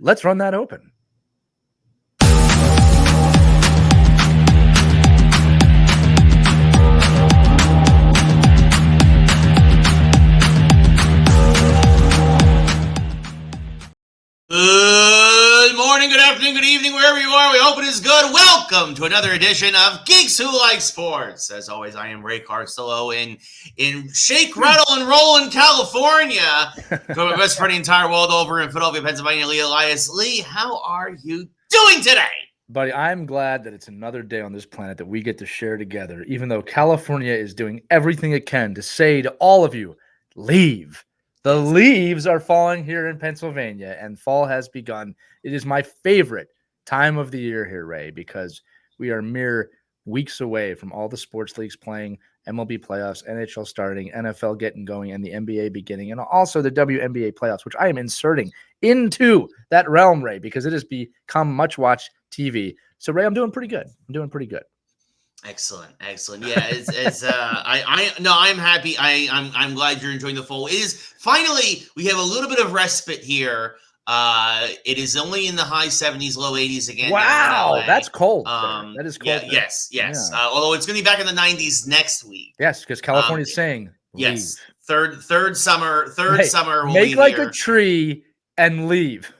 Let's run that open. Good morning, good afternoon, good evening, wherever you are. We hope it is good. Welcome to another edition of Geeks Who Like Sports. As always, I am Ray Carsillo in Shake, Rattle, and Roll in California. Go my best friend the entire world over in Philadelphia, Pennsylvania, Elias. Lee, how are you doing today? Buddy, I'm glad that it's another day on this planet that we get to share together, even though California is doing everything it can to say to all of you, leave. The leaves are falling here in Pennsylvania, and fall has begun. It is my favorite time of the year here, Ray, because we are mere weeks away from all the sports leagues playing, MLB playoffs, NHL starting, NFL getting going, and the NBA beginning, and also the WNBA playoffs, which I am inserting into that realm, Ray, because it has become much-watched TV. So, Ray, I'm doing pretty good. Excellent. Yeah, I'm happy. I'm glad you're enjoying the fall. It is finally, we have a little bit of respite here. It is only in the high 70s, low 80s again. Wow, that's cold. That is cold. Yes. Yeah. Although it's going to be back in the 90s next week. Yes, because California's saying leave. Yes. Third summer. We'll make like here. A tree and leave.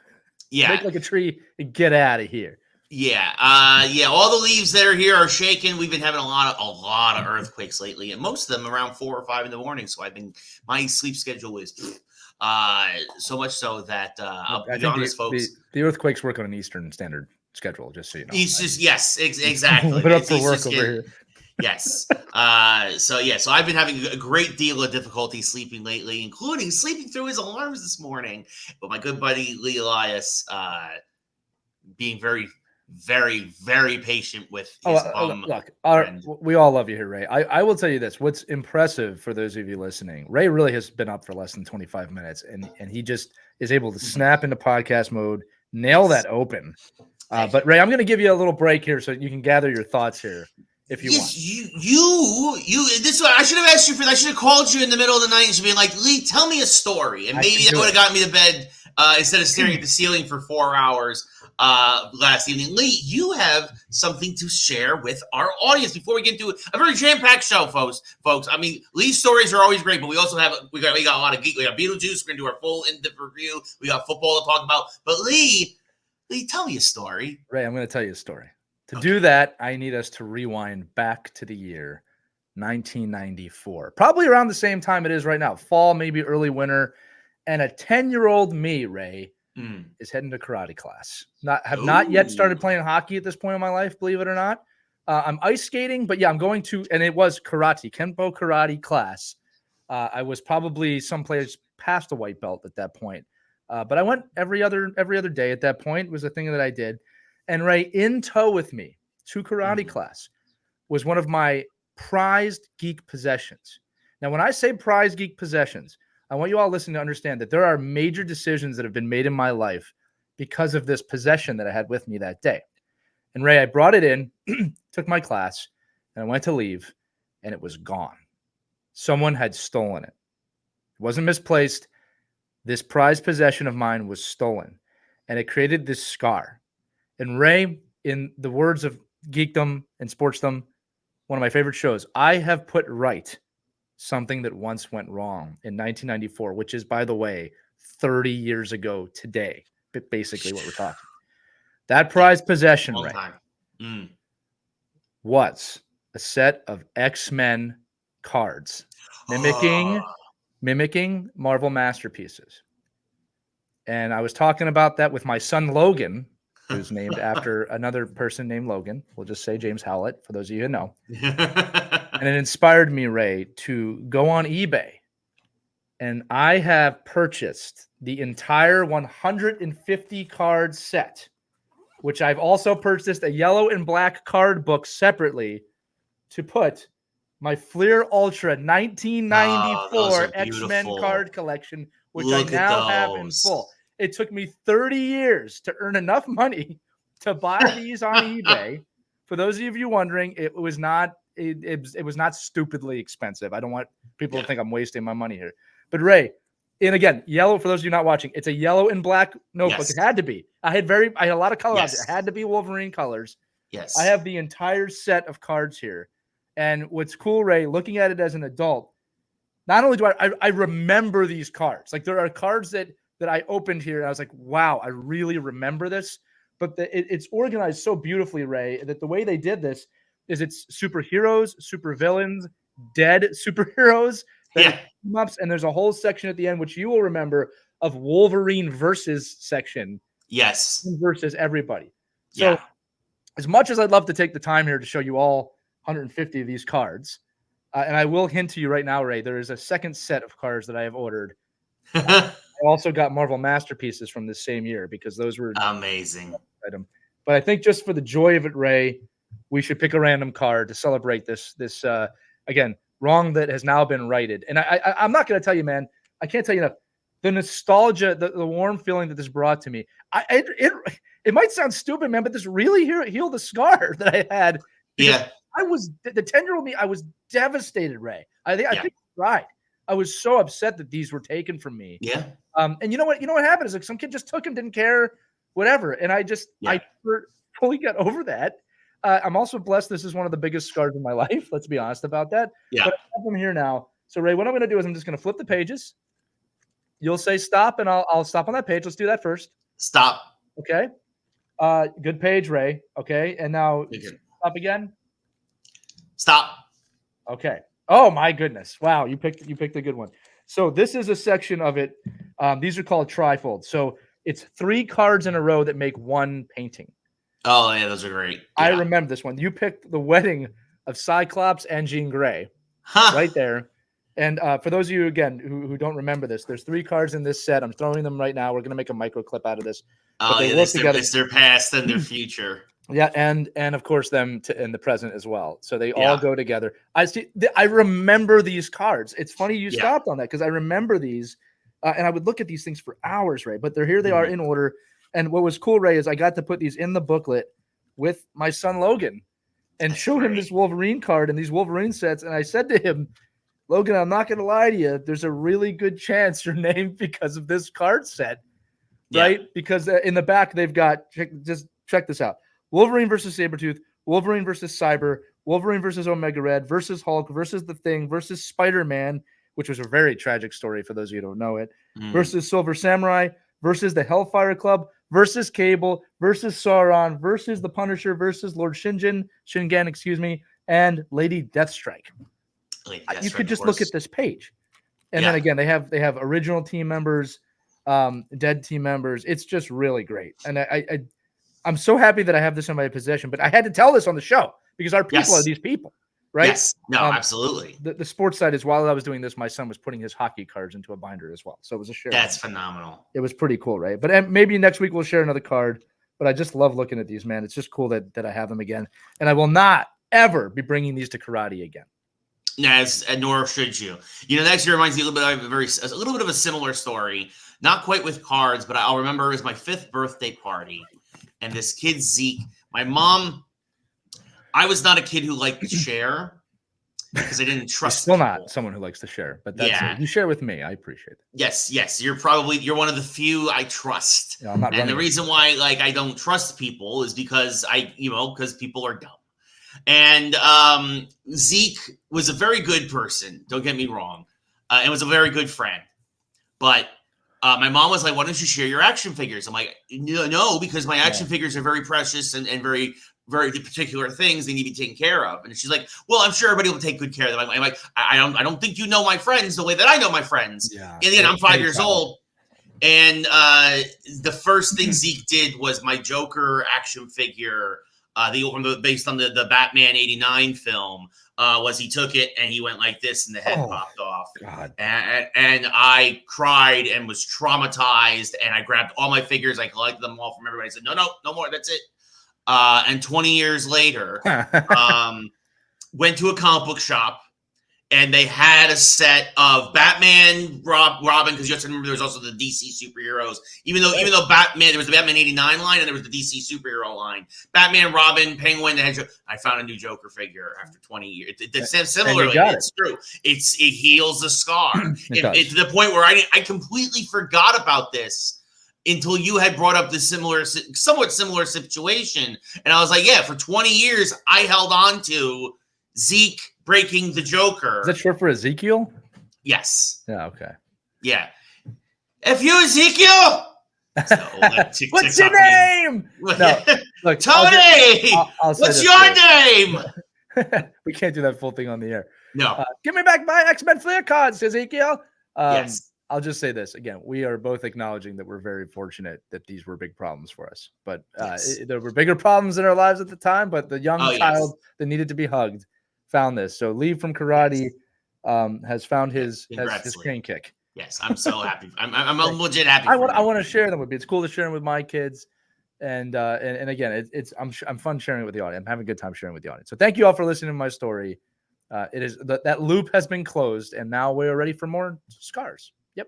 Yeah. Make like a tree and get out of here. Yeah. All the leaves that are here are shaking. We've been having a lot of earthquakes lately, and most of them around 4 or 5 in the morning. So my sleep schedule is so much so that I'll be honest, folks. The earthquakes work on an Eastern Standard schedule, just so you know. He's just exactly. Put up for work over here. Yes. So I've been having a great deal of difficulty sleeping lately, including sleeping through his alarms this morning. But my good buddy Lee Elias, being very, very, very patient with his we all love you here, Ray. I will tell you this. What's impressive for those of you listening, Ray really has been up for less than 25 minutes, and he just is able to snap into podcast mode, nail that open. But Ray, I'm going to give you a little break here so you can gather your thoughts here if you want. This I should have asked you for. I should have called you in the middle of the night and should be like, Lee, tell me a story, and maybe that would have gotten me to bed instead of staring at the ceiling for 4 hours. Last evening. Lee, you have something to share with our audience before we get into a very jam-packed show, folks. I mean, Lee's stories are always great, but we also have we got a lot of geek. We got Beetlejuice. We're gonna do our full in-depth review. We got football to talk about. But Lee, tell me a story. Ray, I'm going to tell you a story. To do that, I need us to rewind back to the year 1994, probably around the same time it is right now, fall, maybe early winter, and a 10-year-old me, Ray, is heading to karate class. Not yet started playing hockey at this point in my life, believe it or not. I'm ice skating, but yeah, I'm going to, and it was karate, Kenpo karate class. I was probably someplace past a white belt at that point. But I went every other day at that point. It was a thing that I did. And Ray, in tow with me to karate class was one of my prized geek possessions. Now, when I say prized geek possessions, I want you all listening to understand that there are major decisions that have been made in my life because of this possession that I had with me that day. And Ray, I brought it in, took my class, and I went to leave, and it was gone. Someone had stolen it. It wasn't misplaced. This prized possession of mine was stolen, and it created this scar. And Ray, in the words of geekdom and sportsdom, one of my favorite shows, I have put right something that once went wrong in 1994, which is, by the way, 30 years ago today, basically what we're talking. That prized possession, Ray, was a set of X-Men cards mimicking Marvel masterpieces. And I was talking about that with my son, Logan, who's named after another person named Logan. We'll just say James Howlett, for those of you who know. And it inspired me, Ray, to go on eBay. And I have purchased the entire 150 card set, which I've also purchased a yellow and black card book separately to put my Fleer Ultra 1994 X-Men card collection, which I now have in full. It took me 30 years to earn enough money to buy these on eBay. For those of you wondering, it was not stupidly expensive. I don't want people to think I'm wasting my money here. But Ray, And again, yellow, for those of you not watching, it's a yellow and black notebook. Yes. It had to be. I had a lot of color Yes. options. It had to be Wolverine colors. Yes. I have the entire set of cards here. And what's cool, Ray, looking at it as an adult, not only do I remember these cards. Like there are cards that I opened here and I was like, wow, I really remember this. But it's organized so beautifully, Ray, that the way they did this is it's superheroes, supervillains, dead superheroes, ups, and there's a whole section at the end, which you will remember, of Wolverine versus section. Yes. Versus everybody. So as much as I'd love to take the time here to show you all 150 of these cards, and I will hint to you right now, Ray, there is a second set of cards that I have ordered. I also got Marvel Masterpieces from this same year because those were amazing. But I think just for the joy of it, Ray, we should pick a random card to celebrate this again, wrong that has now been righted. And I'm not going to tell you, man, I can't tell you enough. The nostalgia, the warm feeling that this brought to me. It might sound stupid, man, but this really healed the scar that I had. Yeah. I was the 10-year-old me. I was devastated, Ray. I think I cried. I was so upset that these were taken from me. Yeah. And you know what happened is like some kid just took them, didn't care, whatever. And I fully got over that. I'm also blessed. This is one of the biggest scars in my life. Let's be honest about that. Yeah. But I have them here now. So Ray, what I'm going to do is I'm just going to flip the pages. You'll say stop, and I'll stop on that page. Let's do that first. Stop. Okay. Good page, Ray. Okay. And now stop again. Stop. Okay. Oh my goodness. Wow. You picked a good one. So this is a section of it. These are called trifolds. So it's 3 cards in a row that make one painting. Oh yeah, those are great. Yeah. I remember this one. You picked the wedding of Cyclops and Jean Grey right there. And for those of you, again, who don't remember this, there's 3 cards in this set. I'm throwing them right now. We're going to make a micro clip out of this. Oh, yeah, it's their past and their future. Yeah, and of course them in the present as well. So they all go together. I remember these cards. It's funny you stopped on that because I remember these, and I would look at these things for hours, Ray. But here they are in order. And what was cool, Ray, is I got to put these in the booklet with my son Logan and show him this Wolverine card and these Wolverine sets. And I said to him, Logan, I'm not going to lie to you. There's a really good chance you're named because of this card set, right? Because in the back, they've got, just check this out. Wolverine versus Sabretooth, Wolverine versus Cyber, Wolverine versus Omega Red versus Hulk versus The Thing versus Spider-Man, which was a very tragic story for those of you who don't know it, versus Silver Samurai versus the Hellfire Club versus Cable versus Sauron versus the Punisher versus Lord Shingen, and Lady Deathstrike. You could just look at this page. And then again, they have original team members, dead team members. It's just really great. And I'm so happy that I have this in my possession, but I had to tell this on the show because our people are these people, right? Yes. No, absolutely. The sports side is while I was doing this, my son was putting his hockey cards into a binder as well. So it was a share. That's phenomenal. It was pretty cool, right? But maybe next week we'll share another card. But I just love looking at these, man. It's just cool that I have them again. And I will not ever be bringing these to karate again. And nor should you. Next year reminds me a little bit of a similar story. Not quite with cards, but I'll remember it was my 5th birthday party. And this kid, Zeke, my mom, I was not a kid who liked to share because I didn't trust Still not someone who likes to share, but that's it. You share with me. I appreciate it. Yes. You're one of the few I trust. Yeah, I'm not and the reason why I don't trust people is because because people are dumb. And Zeke was a very good person. Don't get me wrong. And was a very good friend. But my mom was like, why don't you share your action figures? I'm like, no, because my action figures are very precious and very, very particular things they need to be taken care of. And she's like, well, I'm sure everybody will take good care of them. I'm like, I don't think you know my friends the way that I know my friends. Yeah. And then I'm 5 years old. And the first thing Zeke did was my Joker action figure, based on the Batman '89 film, was he took it and he went like this and the head popped off. God. And I cried and was traumatized, and I grabbed all my figures. I collected them all from everybody. I said, no more. That's it. And 20 years later, went to a comic book shop and they had a set of Batman, Robin, because you have to remember there was also the DC superheroes. Even though Batman, there was the Batman '89 line and there was the DC superhero line. Batman, Robin, Penguin. I found a new Joker figure after 20 years. Similarly, it's true. It heals the scar. It to the point where I completely forgot about this until you had brought up this somewhat similar situation, and I was like, yeah, for 20 years I held on to Zeke breaking the Joker. Is that short for Ezekiel? Yes. Yeah, okay. Yeah. F you, Ezekiel! What's your name? No, look, Tony! What's your name? We can't do that full thing on the air. No. Give me back my X-Men Flair cards, Ezekiel. Yes. I'll just say this. Again, we are both acknowledging that we're very fortunate that these were big problems for us. But there were bigger problems in our lives at the time, but the young child that needed to be hugged found this. So Lee from Karate has found his crane kick. Yes, I'm so happy. I'm legit happy. I want to share them with you. It's cool to share them with my kids. And again, I'm fun sharing it with the audience. I'm having a good time sharing with the audience. So thank you all for listening to my story. It is that loop has been closed, and now we're ready for more scars. Yep.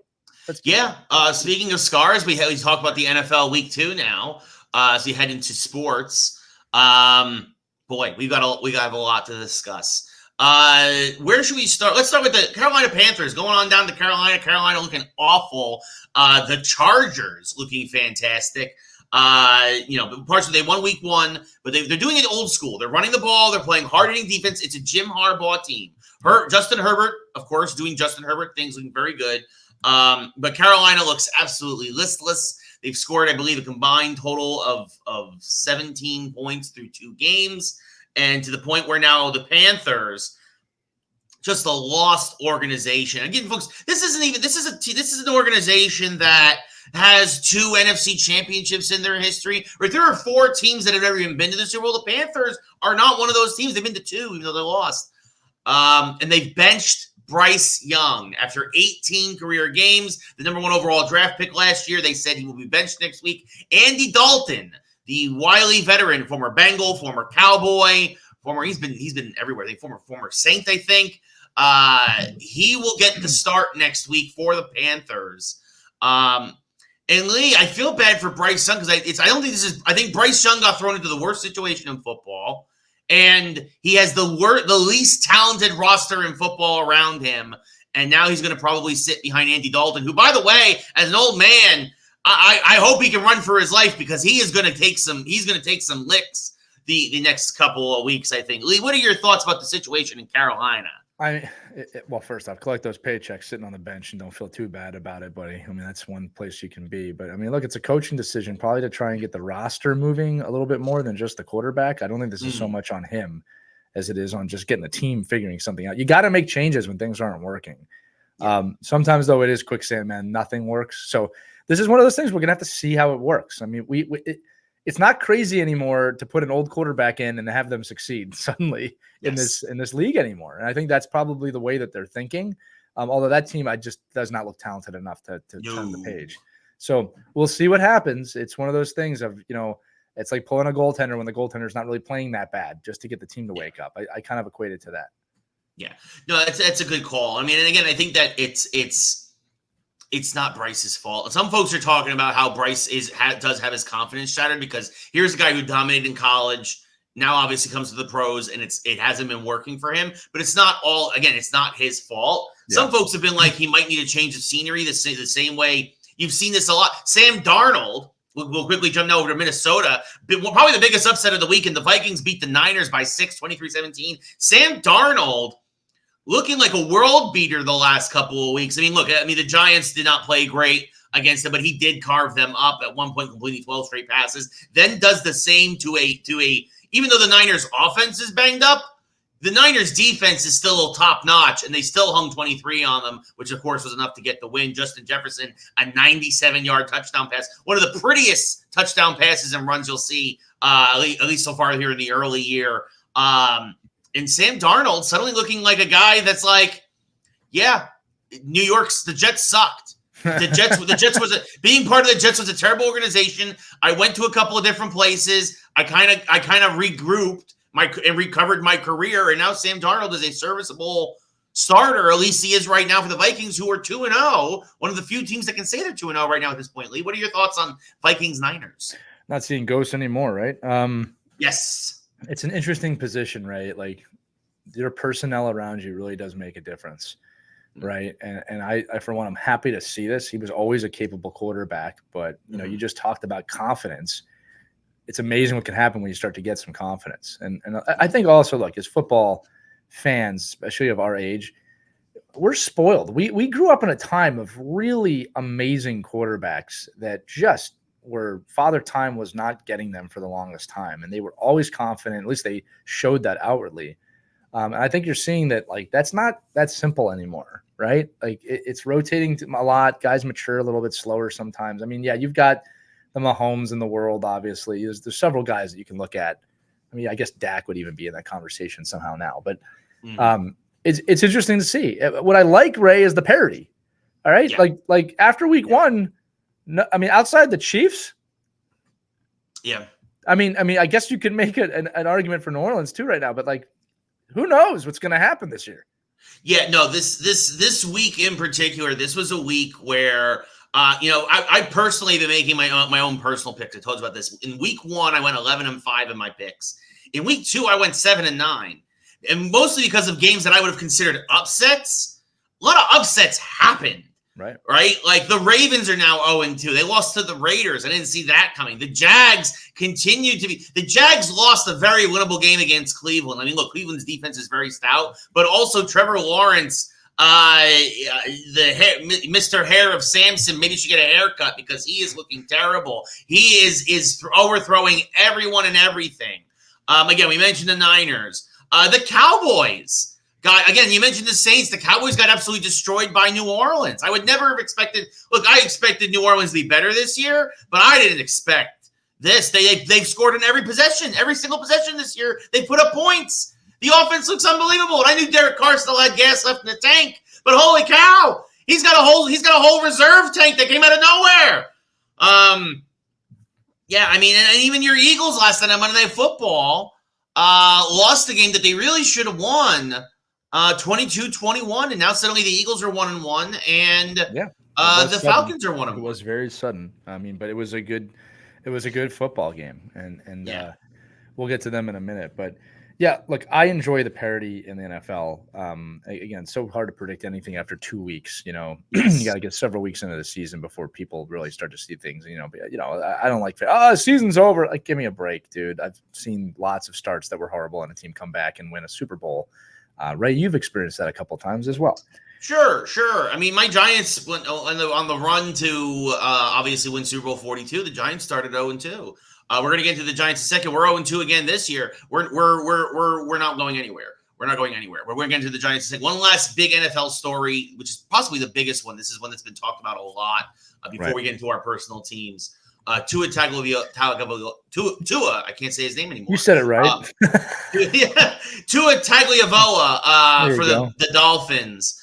Speaking of scars, we talk about the NFL Week 2 now. As we head into sports, boy, we have a lot to discuss. Where should we start? Let's start with the Carolina Panthers going on down to Carolina. Carolina looking awful. The Chargers looking fantastic. Partially they won week 1, but they're doing it old school. They're running the ball. They're playing hard-hitting defense. It's a Jim Harbaugh team. Justin Herbert, of course, doing Justin Herbert things, looking very good. But Carolina looks absolutely listless. They've scored, I believe, a combined total of 17 points through 2 games, and to the point where now the Panthers, just a lost organization. Again, folks, this is an organization that has 2 NFC championships in their history. Right, there are 4 teams that have never even been to the Super Bowl. The Panthers are not one of those teams. They've been to 2, even though they lost. And they've benched Bryce Young after 18 career games. The number 1 overall draft pick last year. They said he will be benched next week. Andy Dalton, the wily veteran, former Bengal, former Cowboy, he's been everywhere. Former Saint, I think. He will get the start next week for the Panthers. And Lee, I feel bad for Bryce Young because I think Bryce Young got thrown into the worst situation in football, and he has the least talented roster in football around him, and now he's going to probably sit behind Andy Dalton, who, by the way, as an old man, I hope he can run for his life because he's going to take some licks the next couple of weeks, I think. Lee, what are your thoughts about the situation in Carolina? Well, first off, collect those paychecks sitting on the bench and don't feel too bad about it, buddy. I mean, that's one place you can be. But, I mean, look, it's a coaching decision probably to try and get the roster moving a little bit more than just the quarterback. I don't think this is so much on him as it is on just getting the team figuring something out. You got to make changes when things aren't working. Sometimes, though, it is quicksand, man. Nothing works. So this is one of those things we're going to have to see how it works. I mean, it's not crazy anymore to put an old quarterback in and have them succeed suddenly in this league anymore. And I think that's probably the way that they're thinking. Although that team, does not look talented enough to turn the page. So we'll see what happens. It's one of those things of, it's like pulling a goaltender when the goaltender is not really playing that bad just to get the team to wake up. I kind of equate it to that. Yeah, no, that's a good call. I mean, and again, I think that it's not Bryce's fault. Some folks are talking about how Bryce does have his confidence shattered because here's a guy who dominated in college, now obviously comes to the pros, and it hasn't been working for him. But it's not his fault. Yeah. Some folks have been like he might need to change the scenery the same way. You've seen this a lot. Sam Darnold, we'll quickly jump now over to Minnesota. Probably the biggest upset of the weekend. The Vikings beat the Niners by 6, 23-17. Sam Darnold looking like a world beater the last couple of weeks. I mean, the Giants did not play great against him, but he did carve them up at one point, completing 12 straight passes. Then does the same to a even though the Niners offense is banged up, the Niners defense is still top notch, and they still hung 23 on them, which of course was enough to get the win. Justin Jefferson, a 97-yard touchdown pass, one of the prettiest touchdown passes and runs you'll see, at least so far here in the early year. And Sam Darnold suddenly looking like a guy that's like, yeah, the Jets sucked. Being part of the Jets was a terrible organization. I went to a couple of different places. I kind of regrouped and recovered my career, and now Sam Darnold is a serviceable starter. At least he is right now for the Vikings, who are 2-0. One of the few teams that can say they're 2-0 right now at this point. Lee, what are your thoughts on Vikings-Niners? Not seeing ghosts anymore, right? Yes. It's an interesting position, right? Like your personnel around you really does make a difference, right? And I for one, I'm happy to see this. He was always a capable quarterback, but you just talked about confidence. It's amazing what can happen when you start to get some confidence. And I think also, look, as football fans, especially of our age, we're spoiled. We grew up in a time of really amazing quarterbacks that just where Father Time was not getting them for the longest time. And they were always confident. At least they showed that outwardly. And I think you're seeing that, like, that's not that simple anymore, right? Like it's rotating a lot. Guys mature a little bit slower sometimes. I mean, yeah, you've got the Mahomes in the world, obviously. There's several guys that you can look at. I mean, I guess Dak would even be in that conversation somehow now. But it's interesting to see. What I like, Ray, is the parity. All right? Yeah. Like after week one, no, I mean, outside the Chiefs. Yeah. I mean, I guess you can make an argument for New Orleans too right now, but like, who knows what's going to happen this year? Yeah, no, this week in particular, this was a week where, I personally have been making my own personal picks. I told you about this. In week one, I went 11-5 in my picks. In week two, I went 7-9, and mostly because of games that I would have considered upsets. A lot of upsets happened. Right? Like the Ravens are now 0-2. They lost to the Raiders. I didn't see that coming. The Jags continued to be – the Jags lost a very winnable game against Cleveland. I mean, look, Cleveland's defense is very stout, but also Trevor Lawrence, Mr. Hair of Samson, maybe should get a haircut because he is looking terrible. He is overthrowing everyone and everything. Again, we mentioned the Niners. The Cowboys – again, you mentioned the Saints. The Cowboys got absolutely destroyed by New Orleans. I would never have expected – look, I expected New Orleans to be better this year, but I didn't expect this. They've scored in every possession. Every single possession this year, they put up points. The offense looks unbelievable. And I knew Derek Carr still had gas left in the tank, but holy cow, he's got a whole reserve tank that came out of nowhere. Yeah, I mean, and even your Eagles last night on Monday Night Football lost the game that they really should have won. 22-21, and now suddenly the Eagles are 1-1, and the Falcons are 1-1. It was very sudden. I mean, but it was a good football game, and we'll get to them in a minute. But yeah, look, I enjoy the parity in the NFL. Again, so hard to predict anything after 2 weeks. You got to get several weeks into the season before people really start to see things. I don't like season's over. Like, give me a break, dude. I've seen lots of starts that were horrible, and a team come back and win a Super Bowl. Ray, you've experienced that a couple times as well. Sure. I mean, my Giants went on the run to obviously win Super Bowl 42. The Giants started 0-2. We're going to get to the Giants in a second. We're 0-2 again this year. We're not going anywhere. We're not going anywhere. We're going to get to the Giants in a second. One last big NFL story, which is possibly the biggest one. This is one that's been talked about a lot before we get into our personal teams. Tua Tagovailoa. I can't say his name anymore. You said it right. Tua Tagovailoa for the Dolphins.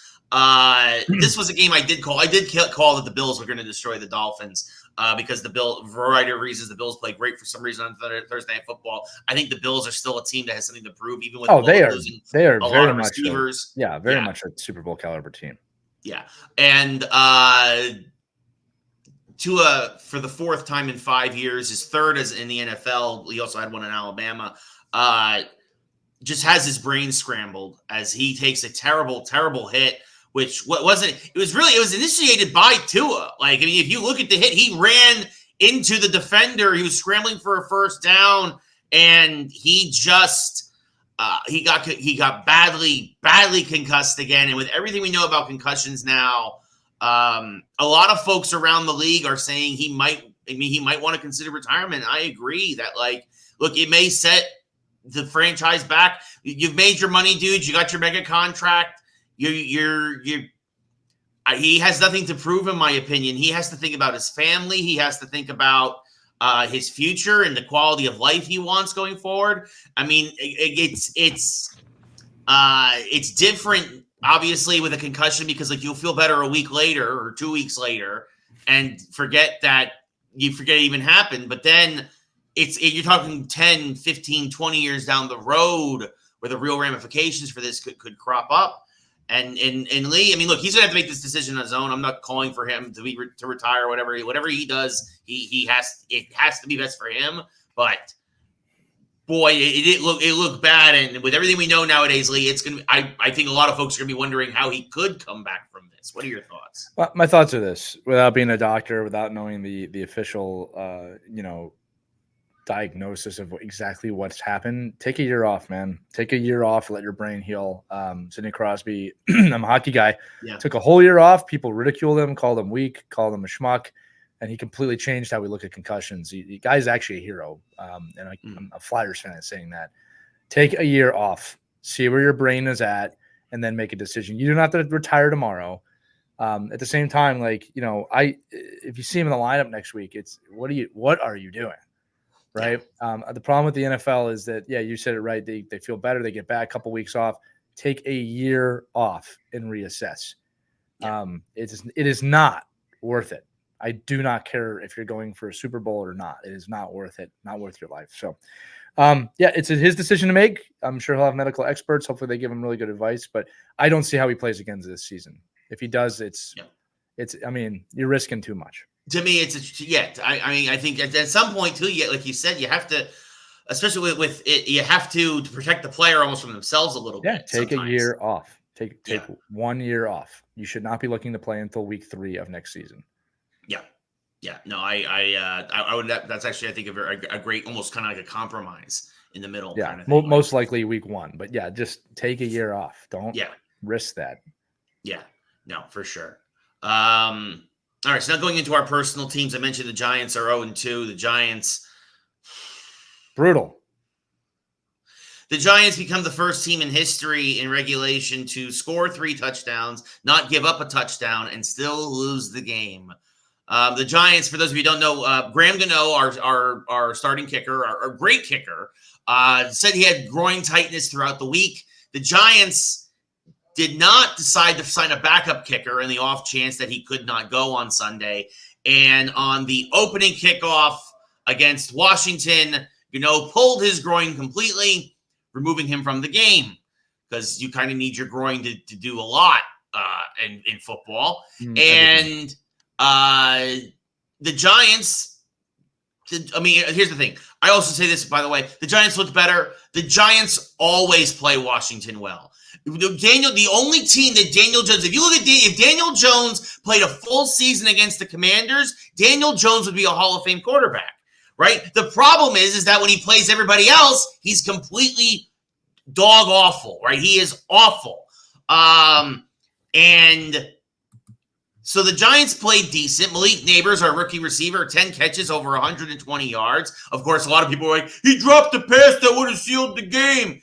This was a game I did call. I did call that the Bills were going to destroy the Dolphins because for a variety of reasons, the Bills play great for some reason on Thursday Night Football. I think the Bills are still a team that has something to prove, even with they are very much receivers. Very much a Super Bowl caliber team. Yeah, and Tua, for the fourth time in 5 years, his third as in the NFL. He also had one in Alabama. Just has his brain scrambled as he takes a terrible, terrible hit. It was initiated by Tua. Like, I mean, if you look at the hit, he ran into the defender. He was scrambling for a first down, and he just he got badly concussed again. And with everything we know about concussions now, a lot of folks around the league are saying he might want to consider retirement. I agree that, like, look, it may set the franchise back. You've made your money, dude. You got your mega contract. He has nothing to prove, in my opinion. He has to think about his family. He has to think about his future and the quality of life he wants going forward. I mean, it's different, obviously, with a concussion because, like, you'll feel better a week later or 2 weeks later and forget it even happened. But then you're talking 10, 15, 20 years down the road where the real ramifications for this could crop up. And Lee, I mean, look, he's gonna have to make this decision on his own. I'm not calling for him to retire or whatever he does. It has to be best for him. But boy, it looked bad, and with everything we know nowadays, Lee, it's gonna. I think a lot of folks are gonna be wondering how he could come back from this. What are your thoughts? Well, my thoughts are this: without being a doctor, without knowing the official, diagnosis of exactly what's happened, take a year off, man. Take a year off, let your brain heal. Sidney Crosby, I'm a hockey guy, took a whole year off. People ridiculed him, called him weak, called him a schmuck, and he completely changed how we look at concussions. The guy's actually a hero, and I'm a Flyers fan saying that. Take a year off, see where your brain is at, and then make a decision. You don't have to retire tomorrow. At the same time, if you see him in the lineup next week, it's what are you doing? Right. The problem with the NFL is that, you said it right. They feel better. They get back a couple weeks off, take a year off and reassess. It is not worth it. I do not care if you're going for a Super Bowl or not. It is not worth it. Not worth your life. So, it's his decision to make. I'm sure he'll have medical experts. Hopefully they give him really good advice, but I don't see how he plays again this season. If he does, you're risking too much. To me, I think at some point too, like you said, you have to, especially with it, you have to protect the player almost from themselves a little bit. Take sometimes. A year off. Take 1 year off. You should not be looking to play until week 3 of next season. Yeah. No, I would. That's actually, I think, a great, almost kind of like a compromise in the middle. Yeah, kind of thing. Most likely week 1, but just take a year off. Don't risk that. Yeah, no, for sure. All right, so now going into our personal teams, I mentioned the Giants are 0-2. The Giants. Brutal. The Giants become the first team in history in regulation to score 3 touchdowns, not give up a touchdown, and still lose the game. The Giants, for those of you who don't know, Graham Gano, our starting kicker, our great kicker, said he had groin tightness throughout the week. The Giants did not decide to sign a backup kicker in the off chance that he could not go on Sunday. And on the opening kickoff against Washington, pulled his groin completely, removing him from the game because you kind of need your groin to do a lot in football. And the Giants, here's the thing. I also say this, by the way, the Giants looked better. The Giants always play Washington well. The only team that Daniel Jones, if Daniel Jones played a full season against the Commanders, Daniel Jones would be a Hall of Fame quarterback, right? The problem is that when he plays everybody else, he's completely dog awful, right? He is awful. And so the Giants played decent. Malik Neighbors, our rookie receiver, 10 catches, over 120 yards. Of course, a lot of people are like, he dropped the pass that would have sealed the game.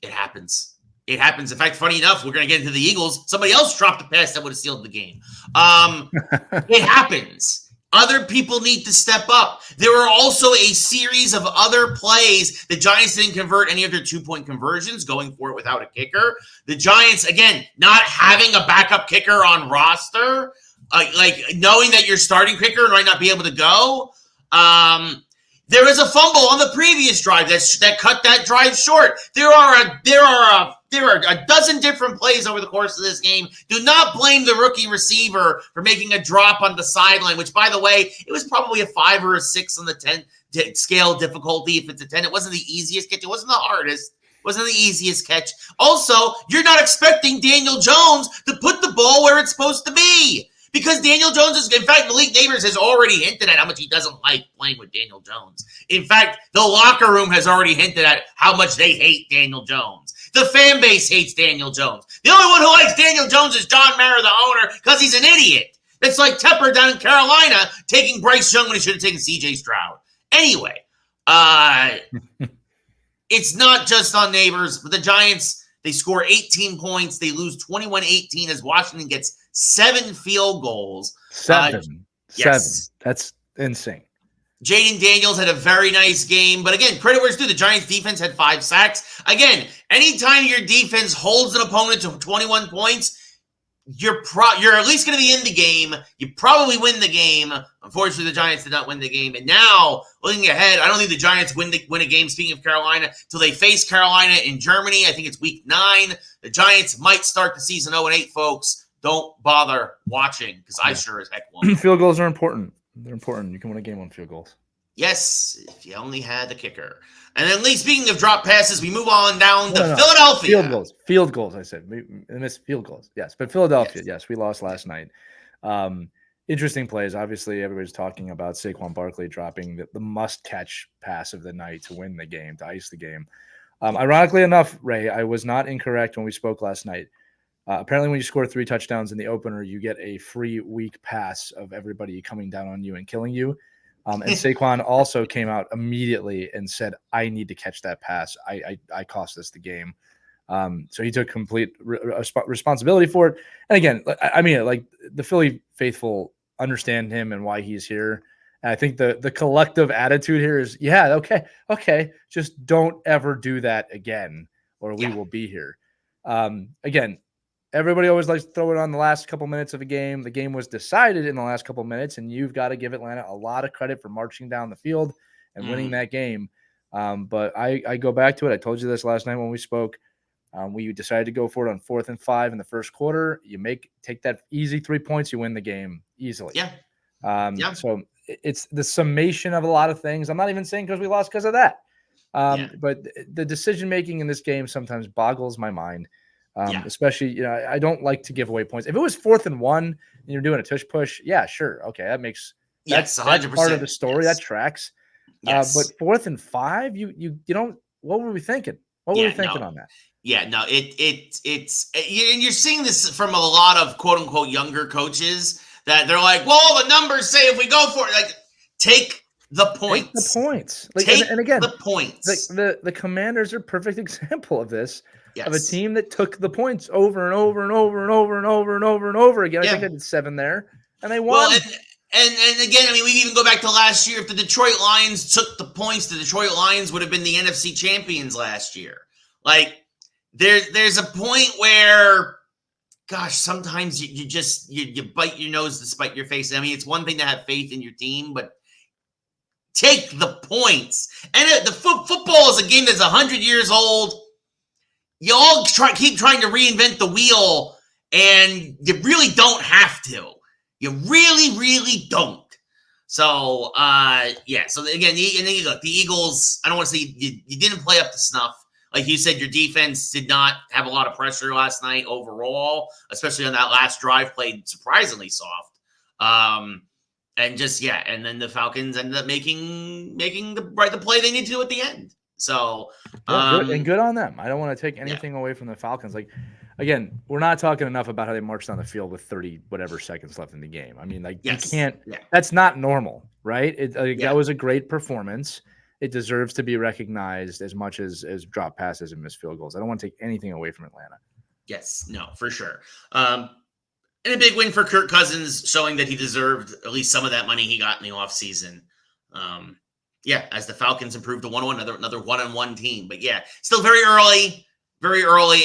It happens. It happens. In fact, funny enough, we're going to get into the Eagles. Somebody else dropped a pass that would have sealed the game. It happens. Other people need to step up. There were also a series of other plays. The Giants didn't convert any of their 2-point conversions, going for it without a kicker. The Giants, again, not having a backup kicker on roster, knowing that your starting kicker might not be able to go. There was a fumble on the previous drive that cut that drive short. There are a dozen different plays over the course of this game. Do not blame the rookie receiver for making a drop on the sideline, which, by the way, it was probably a 5 or a 6 on the 10 scale difficulty. If it's a 10, it wasn't the easiest catch. It wasn't the hardest. It wasn't the easiest catch. Also, you're not expecting Daniel Jones to put the ball where it's supposed to be. Because Daniel Jones is, in fact, Malik Neighbors has already hinted at how much he doesn't like playing with Daniel Jones. In fact, the locker room has already hinted at how much they hate Daniel Jones. The fan base hates Daniel Jones. The only one who likes Daniel Jones is John Mara, the owner, because he's an idiot. It's like Tepper down in Carolina taking Bryce Young when he should have taken C.J. Stroud. Anyway, it's not just on Neighbors, but the Giants, they score 18 points. They lose 21-18 as Washington gets 7 field goals. 7. Yes. 7. That's insane. Jaden Daniels had a very nice game. But again, credit where it's due. The Giants defense had 5 sacks. Again, anytime your defense holds an opponent to 21 points, you're at least going to be in the game. You probably win the game. Unfortunately, the Giants did not win the game. And now, looking ahead, I don't think the Giants win a game, speaking of Carolina, till they face Carolina in Germany. I think it's week 9. The Giants might start the season 0-8, folks. Don't bother watching, because I sure as heck won't. Field goals are important. They're important. You can win a game on field goals. Yes, if you only had the kicker. And then, Lee, speaking of drop passes, we move on down to Philadelphia. Field goals, I said. We missed field goals. Yes, but Philadelphia, yes, we lost last night. Interesting plays. Obviously, everybody's talking about Saquon Barkley dropping the must-catch pass of the night to win the game, to ice the game. Ironically enough, Ray, I was not incorrect when we spoke last night. Apparently, when you score 3 touchdowns in the opener, you get a free week pass of everybody coming down on you and killing you. And Saquon also came out immediately and said, I need to catch that pass. I cost us the game. So he took complete responsibility for it. And again, I mean, like, the Philly faithful understand him and why he's here. And I think the collective attitude here is, yeah, okay. Just don't ever do that again, or we will be here. Again, everybody always likes to throw it on the last couple minutes of a game. The game was decided in the last couple minutes, and you've got to give Atlanta a lot of credit for marching down the field and winning that game. But I go back to it. I told you this last night when we spoke. We decided to go for it on 4th and 5 in the first quarter. You take that easy 3 points, you win the game easily. Yeah. So it's the summation of a lot of things. I'm not even saying because we lost because of that. But the decision-making in this game sometimes boggles my mind. Especially, I don't like to give away points. If it was 4th and 1 and you're doing a tush push, yeah, sure. Okay. That's 100%. Part of the story. Yes. That tracks. Yes. But 4th and 5, you don't, what were we thinking? What were we thinking on that? Yeah, no, it's and you're seeing this from a lot of quote unquote younger coaches that they're like, well, the numbers say if we go for it, like, take the points. Take the points. Like, take and again, the points. The Commanders are a perfect example of this. Yes. Of a team that took the points over and over and over and over and over and over and over again. I think I did 7 there, and they won. Well, and again, I mean, we even go back to last year. If the Detroit Lions took the points, the Detroit Lions would have been the NFC champions last year. Like, there's a point where, gosh, sometimes you just bite your nose to spite your face. I mean, it's one thing to have faith in your team, but take the points. And the football is a game that's 100 years old. You all keep trying to reinvent the wheel, and you really don't have to. You really, really don't. So, So again, and then look, the Eagles, I don't want to say you didn't play up to snuff. Like you said, your defense did not have a lot of pressure last night overall, especially on that last drive, played surprisingly soft. And then the Falcons ended up making the play they need to do at the end. So, good on them. I don't want to take anything away from the Falcons. Like, again, we're not talking enough about how they marched down the field with 30 whatever seconds left in the game. I mean, like, you can't. Yeah. That's not normal, right? That was a great performance. It deserves to be recognized as much as drop passes and missed field goals. I don't want to take anything away from Atlanta. Yes, no, for sure. And a big win for Kirk Cousins, showing that he deserved at least some of that money he got in the offseason. As the Falcons improved to 1-1, another 1-1 team. But still very early.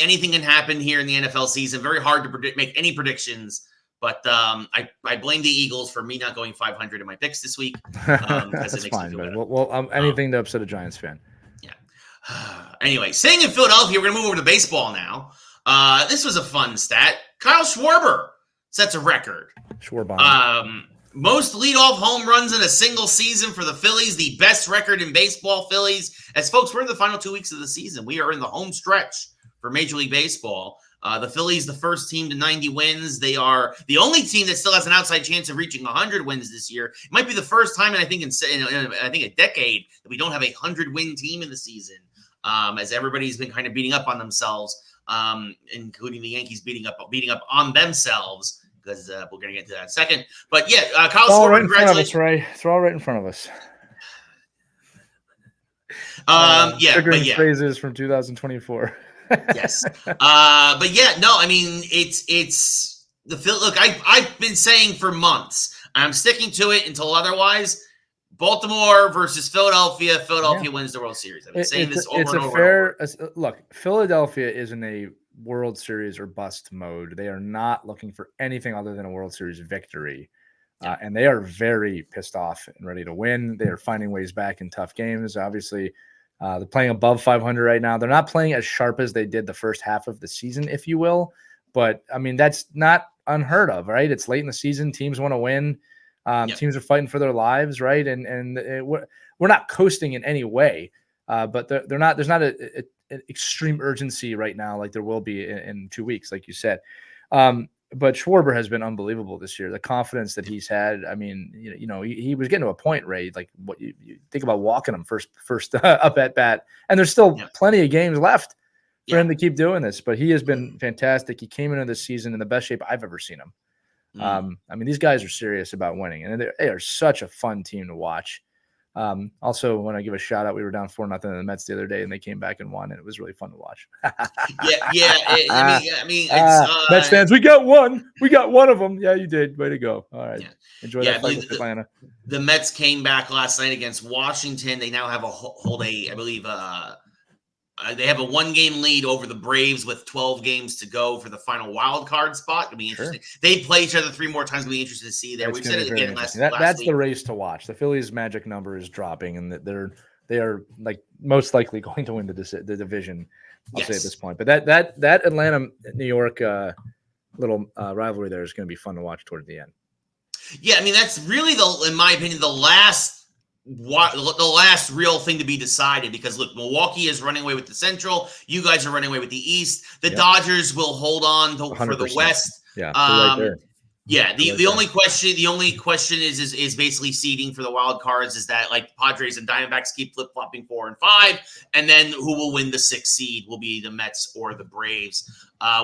Anything can happen here in the NFL season. Very hard to make any predictions. But I blame the Eagles for me not going 500 in my picks this week. That's fine. But anything to upset a Giants fan. Yeah. Anyway, staying in Philadelphia, we're going to move over to baseball now. This was a fun stat. Kyle Schwarber sets a record. Most leadoff home runs in a single season for the Phillies. The best record in baseball, Phillies. As folks, we're in the final 2 weeks of the season. We are in the home stretch for Major League Baseball. The Phillies, the first team to 90 wins. They are the only team that still has an outside chance of reaching 100 wins this year. It might be the first time, I think a decade, that we don't have a 100-win team in the season. As everybody's been kind of beating up on themselves, including the Yankees beating up on themselves. Because we're going to get to that in a second. But Kyle Schwarber, congratulations. It's all right in front of us. Phrases from 2024. Yes. I mean, it's the look, I've been saying for months, I'm sticking to it until otherwise. Baltimore versus Philadelphia. Philadelphia wins the World Series. I've been saying this over and over. Look, Philadelphia is in a World Series or bust mode. They are not looking for anything other than a World Series victory. And they are very pissed off and ready to win. They are finding ways back in tough games. Obviously, they're playing above 500 right now. They're not playing as sharp as they did the first half of the season, if you will. But, I mean, that's not unheard of, right? It's late in the season. Teams want to win. Teams are fighting for their lives, right? And we're not coasting in any way. But there's not an extreme urgency right now like there will be in 2 weeks, like you said. But Schwarber has been unbelievable this year. The confidence that he's had. I mean, he was getting to a point, Ray, like what you think about walking him first up at bat, and there's still plenty of games left for him to keep doing this. But he has been fantastic. He came into this season in the best shape I've ever seen him. I mean, these guys are serious about winning, and they are such a fun team to watch. Also, want to give a shout out. We were down 4-0 in the Mets the other day, and they came back and won, and it was really fun to watch. I mean, it's, Mets fans, we got one. We got one of them. Yeah, you did. Way to go. All right. Enjoy that fight with Atlanta. The Mets came back last night against Washington. They now have they have a 1-game lead over the Braves with 12 games to go for the final wild card spot. It'll be interesting. They play each other 3 more times. It'll be interesting to see there. We've said it again last That's week. The race to watch. The Phillies' magic number is dropping, and they are like most likely going to win the division. I'll say at this point. But that Atlanta New York little rivalry there is going to be fun to watch toward the end. Yeah, I mean that's really in my opinion, the last real thing to be decided, because look, Milwaukee is running away with the Central. You guys are running away with the East. The Dodgers will hold on for the West. Yeah, right there. Yeah. The only question is basically seeding for the wild cards. Is that like Padres and Diamondbacks keep flip flopping 4 and 5, and then who will win the 6th seed will be the Mets or the Braves.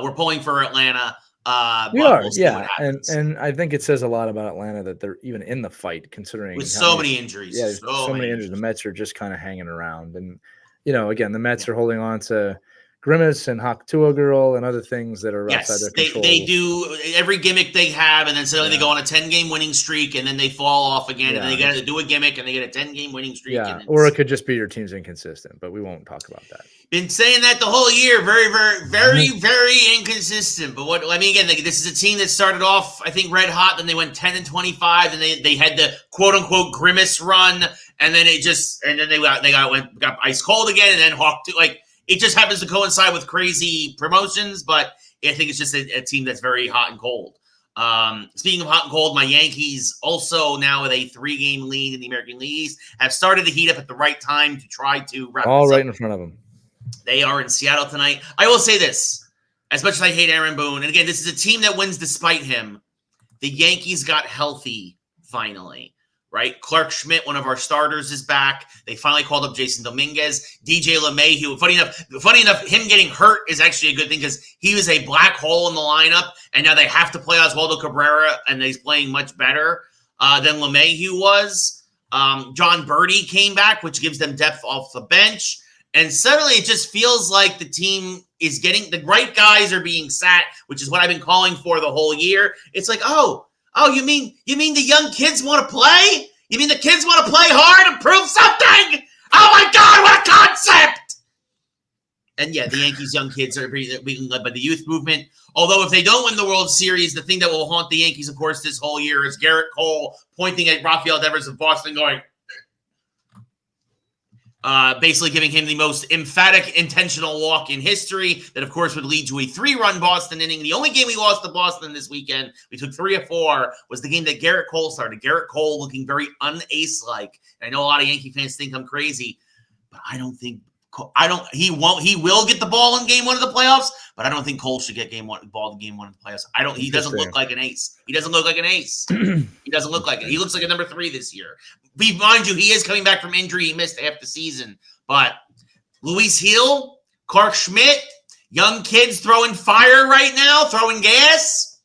We're pulling for Atlanta. We'll and I think it says a lot about Atlanta that they're even in the fight, considering with so many injuries. Yeah, so many injuries. The Mets are just kind of hanging around, and again, the Mets are holding on to Grimace and Hawk-Tua Girl and other things that are outside their control. They do every gimmick they have, and then suddenly they go on a 10-game winning streak, and then they fall off again, and they got to do a gimmick, and they get a 10-game winning streak. Yeah, or it could just be your team's inconsistent, but we won't talk about that. Been saying that the whole year. Very, very, very, very inconsistent. But again, this is a team that started off, I think, red hot. Then they went 10-25, and they had the quote unquote Grimace run, and then they got ice cold again, and then Hawk-Tua. It just happens to coincide with crazy promotions, but I think it's just a team that's very hot and cold. Speaking of hot and cold, my Yankees also now with a 3-game lead in the American League East have started to heat up at the right time to try to wrap all right up. In front of them. They are in Seattle tonight. I will say this, as much as I hate Aaron Boone, and again, this is a team that wins despite him. The Yankees got healthy finally. Right? Clark Schmidt, one of our starters, is back. They finally called up Jason Dominguez. DJ LeMahieu. Funny enough, him getting hurt is actually a good thing because he was a black hole in the lineup, and now they have to play Oswaldo Cabrera, and he's playing much better than LeMahieu was. John Birdie came back, which gives them depth off the bench. And suddenly it just feels like the team is getting – the right guys are being sat, which is what I've been calling for the whole year. It's like, oh, you mean the young kids want to play? You mean the kids want to play hard and prove something? Oh, my God, what a concept! And, yeah, the Yankees' young kids are being led by the youth movement. Although if they don't win the World Series, the thing that will haunt the Yankees, of course, this whole year is Garrett Cole pointing at Rafael Devers of Boston going – basically giving him the most emphatic intentional walk in history that, of course, would lead to a 3-run Boston inning. The only game we lost to Boston this weekend, we took 3 of 4, was the game that Garrett Cole started. Garrett Cole looking very un-ace-like. I know a lot of Yankee fans think I'm crazy, but I don't think he will get the ball in game 1 of the playoffs, but I don't think Cole should get ball in game 1 of the playoffs. He doesn't look like an ace. He doesn't look like an ace. He doesn't look like it. He looks like a number 3 this year. Mind you, he is coming back from injury. He missed half the season. But Luis Hill, Clark Schmidt, young kids throwing fire right now, throwing gas.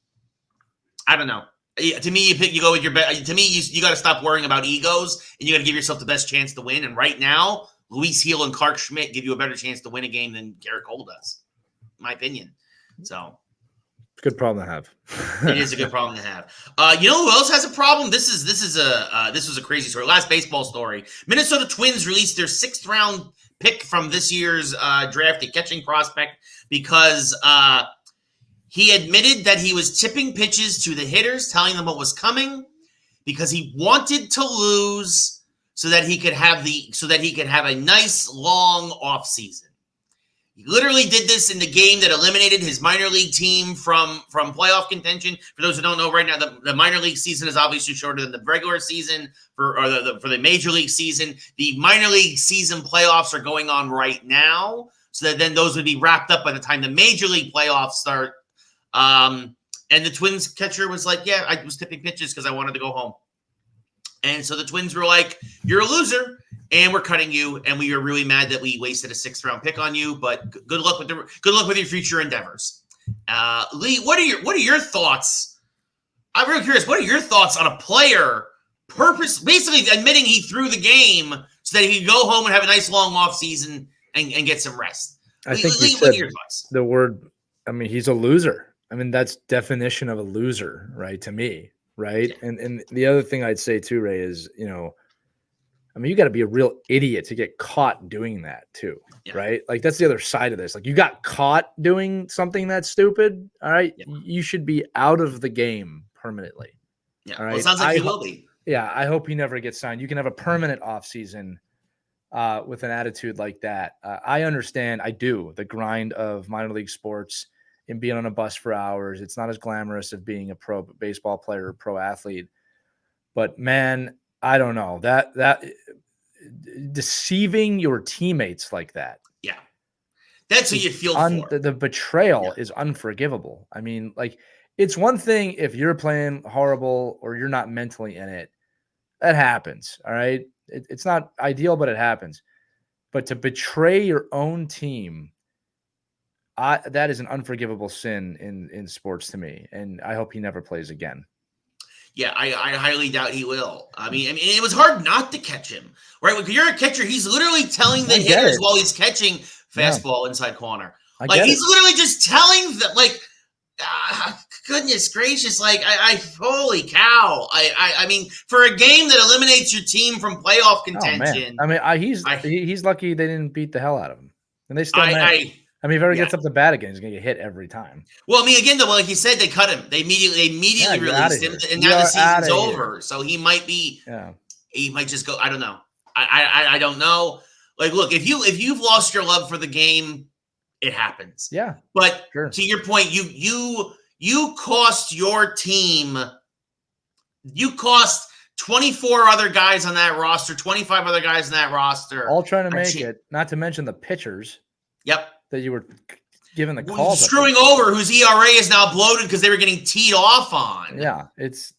I don't know. To me, you go with your bet. To me, you got to stop worrying about egos, and you got to give yourself the best chance to win. And right now, Luis Hill and Clark Schmidt give you a better chance to win a game than Garrett Cole does, in my opinion. So. Good problem to have. It is a good problem to have. You know who else has a problem? This was a crazy story. Last baseball story. Minnesota Twins released their 6th round pick from this year's draft, a catching prospect, because he admitted that he was tipping pitches to the hitters, telling them what was coming, because he wanted to lose so that he could have a nice long off season. He literally did this in the game that eliminated his minor league team from playoff contention. For those who don't know, right now the minor league season is obviously shorter than the regular season for the major league season. The minor league season playoffs are going on right now, so that then those would be wrapped up by the time the major league playoffs start. And the Twins catcher was like, "Yeah, I was tipping pitches because I wanted to go home." And so the Twins were like, "You're a loser, and we're cutting you, and we are really mad that we wasted a 6th round pick on you. But good luck with your future endeavors." Lee, what are your thoughts? I'm really curious. What are your thoughts on a player basically admitting he threw the game so that he could go home and have a nice long off season and get some rest? I think Lee, what are your thoughts? The word. I mean, he's a loser. I mean, that's definition of a loser, right? To me. Right. Yeah. And the other thing I'd say too, Ray, is, I mean, you got to be a real idiot to get caught doing that too. Yeah. Right. Like that's the other side of this. Like you got caught doing something that's stupid. All right. Yeah. You should be out of the game permanently. Yeah. All right? Well, it sounds like he will be. Yeah. I hope he never gets signed. You can have a permanent off season with an attitude like that. I understand. I do the grind of minor league sports. And being on a bus for hours. It's not as glamorous as being a pro baseball player or pro athlete. But man, I don't know. That deceiving your teammates like that. Yeah. That's what you feel for. The betrayal is unforgivable. I mean, like, it's one thing if you're playing horrible or you're not mentally in it. That happens, all right? It's not ideal, but it happens. But to betray your own team, that is an unforgivable sin in sports to me, and I hope he never plays again. Yeah, I highly doubt he will. I mean, it was hard not to catch him, right? When you're a catcher, he's literally telling the hitters while he's catching fastball inside corner. Like he's literally just telling them, like, goodness gracious, like I holy cow! I mean, for a game that eliminates your team from playoff contention. I mean, he's lucky they didn't beat the hell out of him, and they still. I mean, if he ever gets up the bat again, he's going to get hit every time. Well, I mean, again, though, like you said, they cut him. They immediately released him, and now the season's over. So he might be. Yeah. He might just go. I don't know. I don't know. Like, look, if you've lost your love for the game, it happens. Yeah. But to your point, you cost your team. You cost 24 other guys on that roster, 25 other guys on that roster, all trying to make it. Not to mention the pitchers. Yep. That you were given the calls. Screwing over whose ERA is now bloated because they were getting teed off on. Yeah,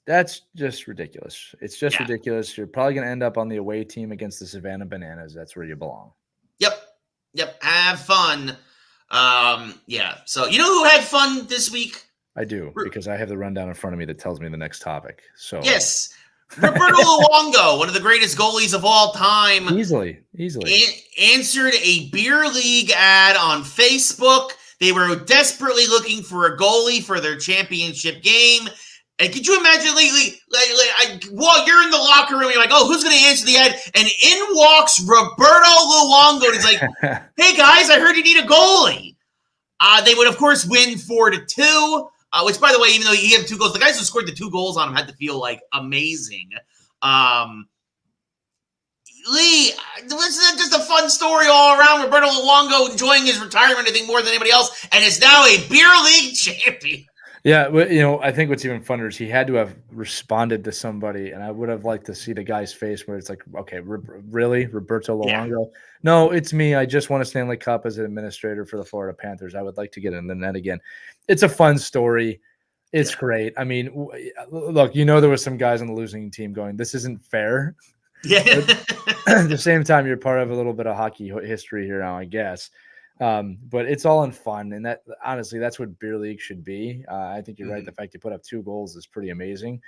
that's just ridiculous. It's just ridiculous. You're probably going to end up on the away team against the Savannah Bananas. That's where you belong. Yep. Have fun. Yeah. So you know who had fun this week? I do, because I have the rundown in front of me that tells me the next topic. So yes. Roberto Luongo, one of the greatest goalies of all time. Easily. Answered a beer league ad on Facebook. They were desperately looking for a goalie for their championship game. And could you imagine, while you're in the locker room, you're like, oh, who's going to answer the ad? And in walks Roberto Luongo. And he's like, hey, guys, I heard you need a goalie. They would, of course, win 4-2. Which, by the way, even though he had 2 goals, the guys who scored the 2 goals on him had to feel like amazing. Lee, this is just a fun story all around. Roberto Luongo enjoying his retirement, I think, more than anybody else, and is now a beer league champion. Yeah, but I think what's even funner is he had to have responded to somebody, and I would have liked to see the guy's face where it's like, okay, really, Roberto Luongo? Yeah. No, it's me. I just won a Stanley Cup as an administrator for the Florida Panthers. I would like to get in the net again. It's a fun story. It's great. I mean, look, there was some guys on the losing team going, this isn't fair. Yeah. At the same time, you're part of a little bit of hockey history here now, I guess. But it's all in fun, and that honestly, that's what beer league should be. I think you're right. The fact you put up 2 goals is pretty amazing.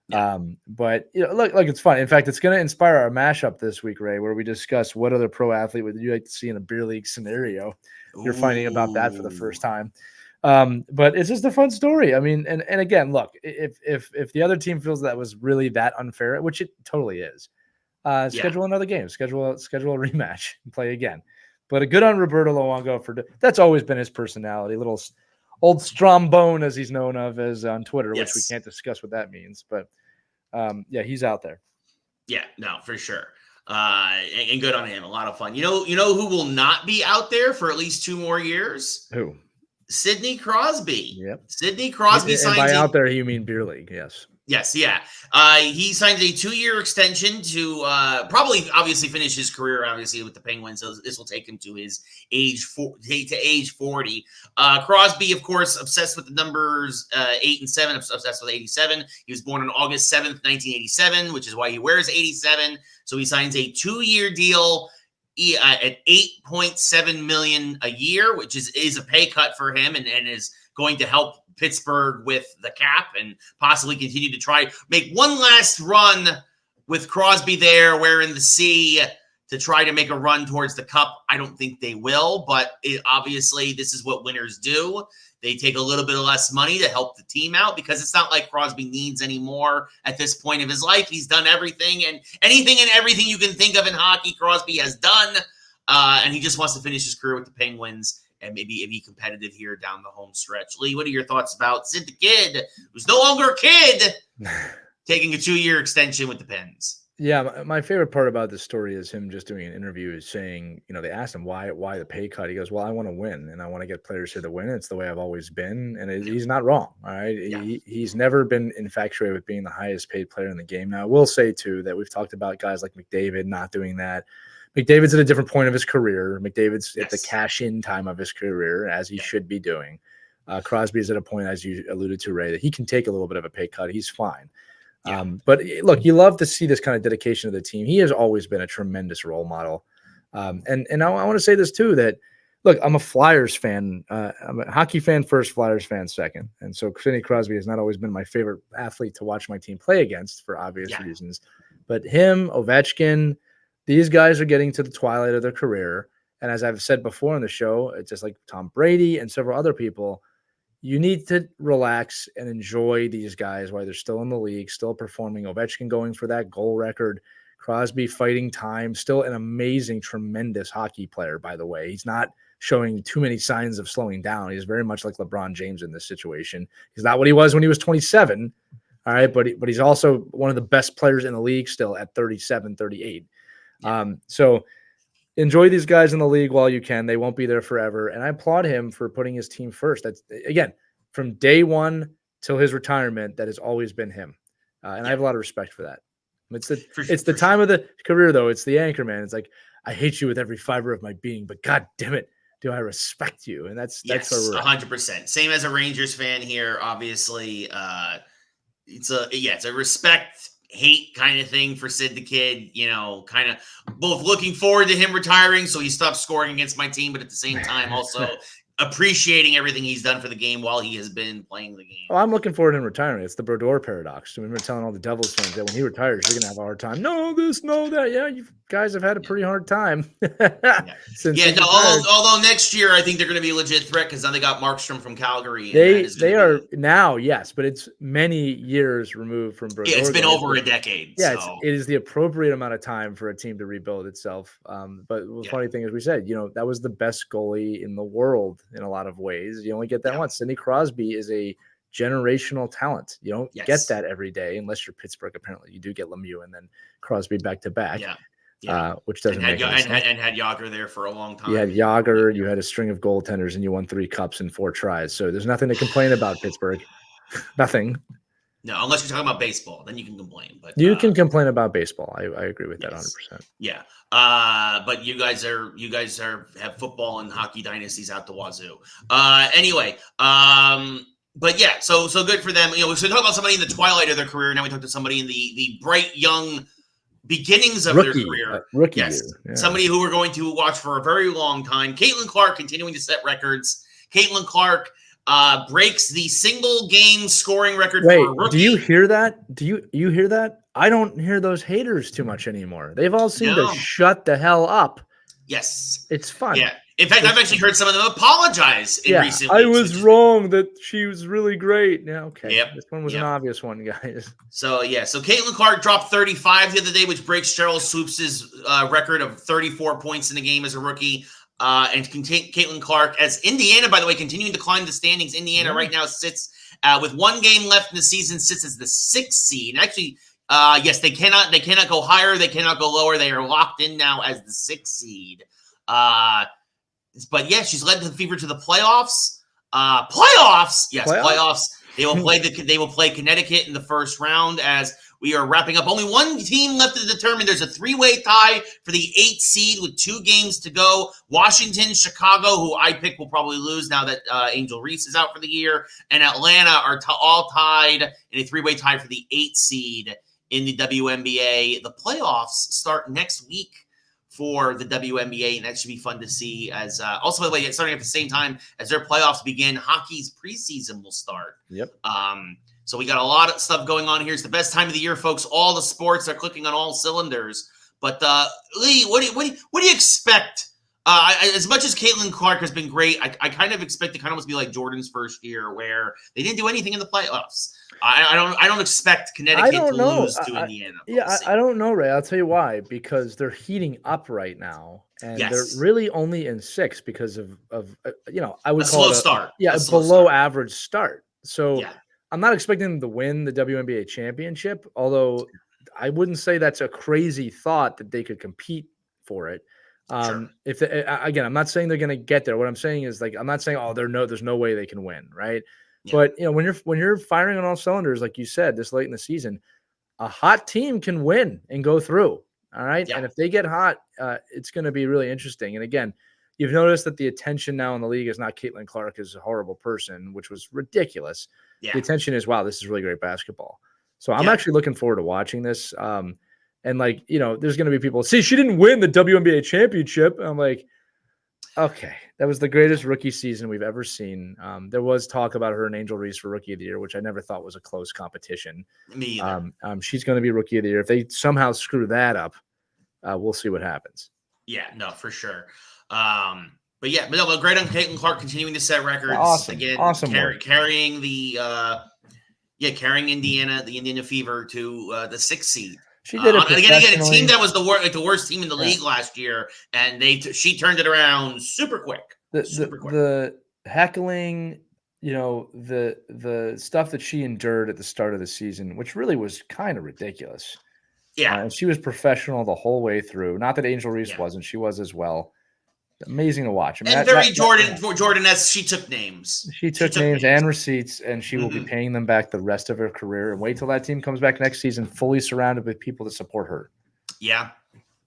Yeah. But look, it's fun. In fact, it's going to inspire our mashup this week, Ray, where we discuss what other pro athlete would you like to see in a beer league scenario. You're finding about that for the first time. But it's just a fun story. I mean, and again, look, if the other team feels that was really that unfair, which it totally is, Schedule another game. Schedule a rematch and play again. But a good on Roberto Luongo that's always been his personality. Little old Strombone, as he's known of as on Twitter, which we can't discuss what that means. But he's out there. Yeah, no, for sure. And good on him. A lot of fun. You know who will not be out there for at least 2 more years? Who? Sidney Crosby. Yep. Sidney Crosby signs. And by out there, you mean beer league? Yes. Yes, yeah. He signs a 2-year extension to probably obviously finish his career, obviously, with the Penguins. So this will take him to his age 40. Crosby, of course, obsessed with the numbers 8 and 7, obsessed with 87. He was born on August 7th, 1987, which is why he wears 87. So he signs a 2-year deal at $8.7 million a year, which is a pay cut for him and is going to help Pittsburgh with the cap and possibly continue to try make one last run with Crosby there wearing the C to try to make a run towards the cup. I don't think they will, but obviously this is what winners do. They take a little bit of less money to help the team out because it's not like Crosby needs any more at this point of his life. He's done everything and anything and everything you can think of in hockey, Crosby has done. And he just wants to finish his career with the Penguins and maybe be competitive here down the home stretch. Lee, what are your thoughts about Sid the Kid, who's no longer a kid, taking a 2-year extension with the Pens? Yeah, my favorite part about this story is him just doing an interview saying, they asked him why the pay cut. He goes, well, I want to win, and I want to get players here to win. It's the way I've always been, and he's not wrong, all right? Yeah. He's never been infatuated with being the highest paid player in the game. Now, I will say, too, that we've talked about guys like McDavid not doing that. McDavid's at a different point of his career. McDavid's at the cash-in time of his career, as he should be doing. Crosby is at a point, as you alluded to, Ray, that he can take a little bit of a pay cut. He's fine. Yeah. But look, you love to see this kind of dedication to the team. He has always been a tremendous role model. And I want to say this, too, that, look, I'm a Flyers fan. I'm a hockey fan first, Flyers fan second. And so Sidney Crosby has not always been my favorite athlete to watch my team play against for obvious reasons. But him, Ovechkin, these guys are getting to the twilight of their career. And as I've said before on the show, it's just like Tom Brady and several other people, you need to relax and enjoy these guys while they're still in the league, still performing. Ovechkin going for that goal record. Crosby fighting time. Still an amazing, tremendous hockey player, by the way. He's not showing too many signs of slowing down. He's very much like LeBron James in this situation. He's not what he was when he was 27. All right, but he's also one of the best players in the league still at 37, 38. So enjoy these guys in the league while you can. They won't be there forever. And I applaud him for putting his team first. That's, again, from day one till his retirement, that has always been him. And I have a lot of respect for that. It's the time of the career, though. It's the anchor man. It's like, I hate you with every fiber of my being, but God damn it, do I respect you? And that's where we're at. 100%. Same as a Rangers fan here. Obviously, it's a respect hate kind of thing for Sid the Kid, kind of both looking forward to him retiring so he stops scoring against my team, but at the same time also appreciating everything he's done for the game while he has been playing the game. Well, I'm looking forward to him retiring. It's the Brodeur paradox. I remember telling all the Devils fans that when he retires, you're going to have a hard time. No, this, no, that. Yeah, you guys have had a pretty hard time. Although next year I think they're going to be a legit threat because now they got Markstrom from Calgary. They are now, yes, but it's many years removed from Brodeur. Yeah, it's been over a decade. Yeah, so. It is the appropriate amount of time for a team to rebuild itself. But the funny thing is, we said, that was the best goalie in the world in a lot of ways. You only get that once. Sidney Crosby is a generational talent. You don't get that every day unless you're Pittsburgh. Apparently, you do get Lemieux and then Crosby back to back. Which doesn't make sense. And had Yager there for a long time. You had Yager, you had a string of goaltenders, and you won 3 cups in 4 tries. So there's nothing to complain about, Pittsburgh. Nothing. No, unless you're talking about baseball, then you can complain. But you can complain about baseball. I agree with that 100%. Yeah. But you guys have football and hockey dynasties out the wazoo. Anyway, but yeah, so good for them. So we talk about somebody in the twilight of their career. Now we talk to somebody in the bright young beginnings of their career. Rookie year. Yeah. Somebody who we're going to watch for a very long time. Caitlyn Clark continuing to set records. Caitlyn Clark breaks the single game scoring record for a rookie. Do you hear that? Do you hear that? I don't hear those haters too much anymore. They've all seemed to shut the hell up. Yes. It's fun. Yeah. In fact, I've actually heard some of them apologize in recent weeks. I was wrong that she was really great. Yeah, okay. Yep. This one was an obvious one, guys. So, so Caitlyn Clark dropped 35 the other day, which breaks Cheryl Swoops' record of 34 points in the game as a rookie. And Caitlyn Clark, as Indiana, by the way, continuing to climb the standings. Indiana right now sits with 1 game left in the season, sits as the 6th seed. And actually, yes, they cannot go higher, they cannot go lower. They are locked in now as the 6th seed. But yeah, she's led the Fever to the playoffs. Playoffs, yes, playoffs. They will play Connecticut in the first round as we are wrapping up. Only one team left to determine. There's a 3-way tie for the 8th seed with 2 games to go. Washington, Chicago, who I pick will probably lose now that Angel Reese is out for the year, and Atlanta are all tied in a 3-way tie for the 8th seed in the WNBA. The playoffs start next week for the WNBA, and that should be fun to see. As also, by the way, it's starting at the same time as their playoffs begin. Hockey's preseason will start. Yep. So we got a lot of stuff going on here. It's the best time of the year, folks. All the sports are clicking on all cylinders. But Lee, what do you expect? As much as Caitlyn Clark has been great, I kind of expect it kind of almost be like Jordan's first year, where they didn't do anything in the playoffs. I don't expect Connecticut to lose to Indiana. I don't know, Ray. I'll tell you why. Because they're heating up right now, and they're really only in 6th because of I would call it a slow start. Yeah, a below average start. So I'm not expecting them to win the WNBA championship, although I wouldn't say that's a crazy thought that they could compete for it. If they, again, I'm not saying they're going to get there. What I'm saying is, like, I'm not saying there's no way they can win, right? Yeah. But when you're firing on all cylinders, like you said, this late in the season, a hot team can win and go through. All right, and if they get hot, it's going to be really interesting. And again, you've noticed that the attention now in the league is not Caitlyn Clark is a horrible person, which was ridiculous. Yeah. The attention is, wow, this is really great basketball. So I'm actually looking forward to watching this. And there's going to be people, see, she didn't win the WNBA championship. I'm like, okay, that was the greatest rookie season we've ever seen. There was talk about her and Angel Reese for Rookie of the Year, which I never thought was a close competition. Me either. She's going to be Rookie of the Year. If they somehow screw that up, we'll see what happens. Yeah, no, for sure. But great on Caitlyn Clark continuing to set records. Awesome. Again, carrying the carrying Indiana, the Indiana Fever to the 6th seed. She did it again, a team that was the worst team in the league last year, and she turned it around super quick. The heckling, the stuff that she endured at the start of the season, which really was kind of ridiculous. Yeah, and she was professional the whole way through. Not that Angel Reese wasn't; she was as well. Amazing to watch. And Jordan, as she took names. She took names and receipts, and she will be paying them back the rest of her career. And wait till that team comes back next season, fully surrounded with people to support her. Yeah,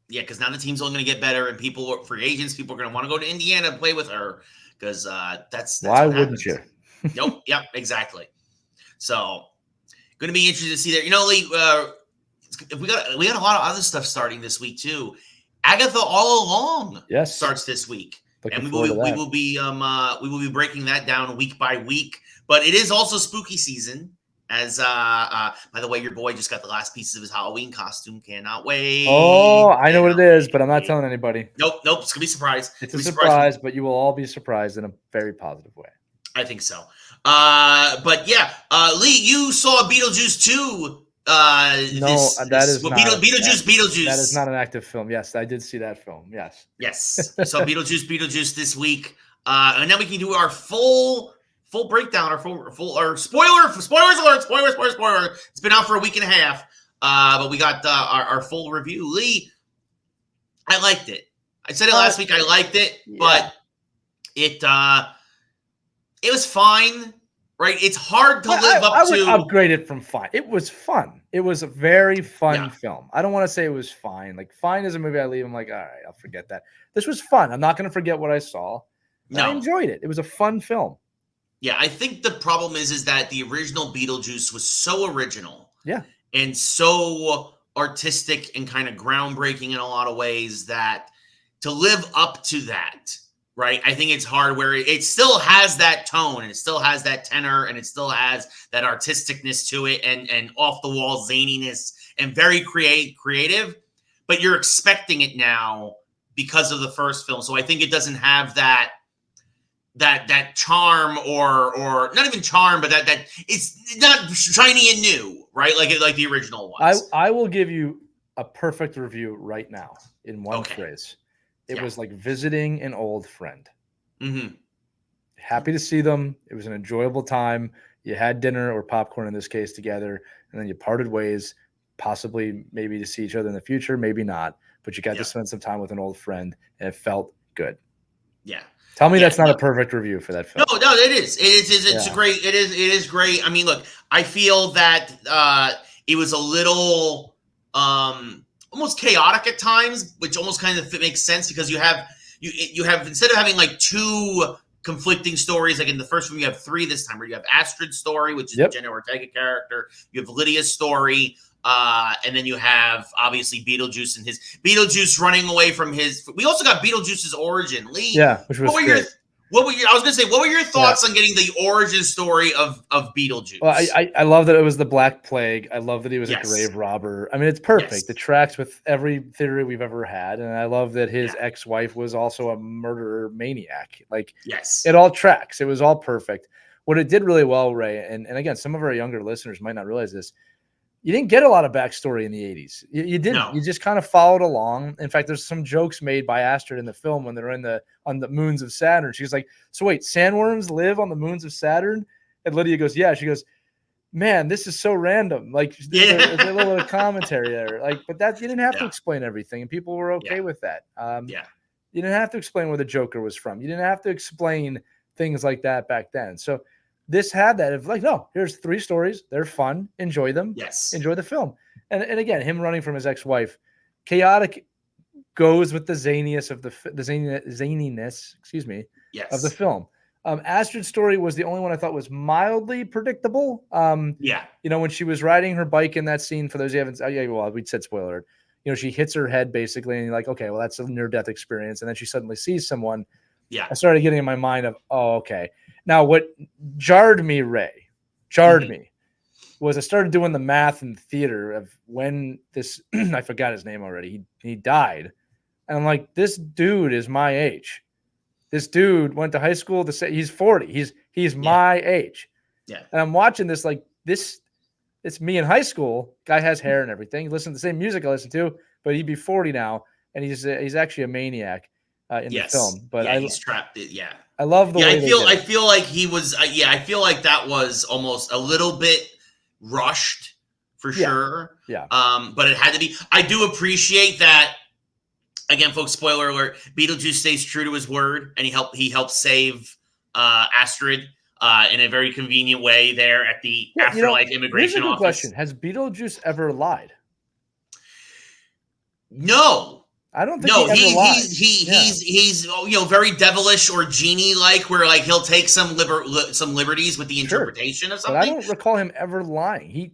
because now the team's only going to get better, and free agents, people are going to want to go to Indiana and play with her because that's why wouldn't you? Nope. Yep. Exactly. So, going to be interesting to see there. Lee, we got a lot of other stuff starting this week too. Agatha All Along starts this week. And we will be breaking that down week by week. But it is also spooky season. As by the way, your boy just got the last pieces of his Halloween costume. Cannot wait. Oh, I know what it is, but I'm not telling anybody. Nope. It's gonna be a surprise. It's a surprise, but you will all be surprised in a very positive way. I think so. Lee, you saw Beetlejuice 2. Beetlejuice. That is not an active film. Yes, I did see that film. Yes. So Beetlejuice this week, and then we can do our full breakdown, our spoilers alert. It's been out for a week and a half, but we got our full review. Lee, I liked it. I said it last week. I liked it, but it was fine. Right, it's hard to live up to. I would upgrade it from fine. It was fun. It was a very fun film. I don't want to say it was fine. Like, fine is a movie I leave. I'm like, all right, I'll forget that. This was fun. I'm not going to forget what I saw. I enjoyed it. It was a fun film. Yeah, I think the problem is that the original Beetlejuice was so original. Yeah. And so artistic and kind of groundbreaking in a lot of ways that to live up to that. Right. I think it's hard where it still has that tone and it still has that tenor and it still has that artisticness to it and off the wall zaniness and very creative. But you're expecting it now because of the first film. So I think it doesn't have that charm or not even charm, but that it's not shiny and new, right? Like the original was. I will give you a perfect review right now in one Okay. phrase. It was like visiting an old friend. Mm-hmm. Happy to see them. It was an enjoyable time. You had dinner or popcorn in this case together, and then you parted ways, possibly maybe to see each other in the future, maybe not, but you got to spend some time with an old friend, and it felt good. Yeah. Tell me that's not a perfect review for that film. No, it is. It's a great. It is great. I mean, look, I feel that it was a little almost chaotic at times, which almost kind of makes sense because you have instead of having like two conflicting stories, like in the first one you have three this time, where you have Astrid's story, which is the Jenna Ortega character, you have Lydia's story, and then you have obviously Beetlejuice and his Beetlejuice running away from his. We also got Beetlejuice's origin. Lee, which was great. What were your thoughts on getting the origin story of Beetlejuice? Well, I love that it was the Black Plague. I love that he was a grave robber. I mean, it's perfect. Yes. It tracks with every theory we've ever had. And I love that his ex-wife was also a murderer maniac. Like, it all tracks. It was all perfect. What it did really well, Ray, and again, some of our younger listeners might not realize this, you didn't get a lot of backstory in the 80s. You didn't. No. You just kind of followed along. In fact, there's some jokes made by Astrid in the film when they're on the moons of Saturn. She's like, so wait, sandworms live on the moons of Saturn? And Lydia goes, yeah. She goes, man, this is so random. Like, there's a little commentary there. Like, but that you didn't have to explain everything, and people were okay with that. You didn't have to explain where the Joker was from. You didn't have to explain things like that back then. So this had that of like, no, here's 3 stories. They're fun. Enjoy them. Yes. Enjoy the film. And again, him running from his ex-wife, chaotic goes with the zaniness of the zaniness, of the film. Astrid's story was the only one I thought was mildly predictable. When she was riding her bike in that scene, for those who haven't, we'd said spoiler alert. She hits her head basically, and you're like, okay, well, that's a near-death experience. And then she suddenly sees someone. Yeah. I started getting in my mind of, oh, okay. Now, what jarred me, was I started doing the math in the theater of when this, I forgot his name already. He died. And I'm like, this dude is my age. This dude went to high school he's 40. He's my age. Yeah. And I'm watching this like this. It's me in high school. Guy has hair and everything. Listen to the same music I listen to, but he'd be 40 now, and he's actually a maniac in the film. But he's trapped. I love the way I feel like he was. I feel like that was almost a little bit rushed for sure. Yeah. But it had to be. I do appreciate that. Again, folks, spoiler alert, Beetlejuice stays true to his word, and he helps save Astrid in a very convenient way there at the Afterlife Immigration Office. Question. Has Beetlejuice ever lied? No. I don't think he's very devilish or genie like, where like he'll take some liberties with the interpretation of something. But I don't recall him ever lying. He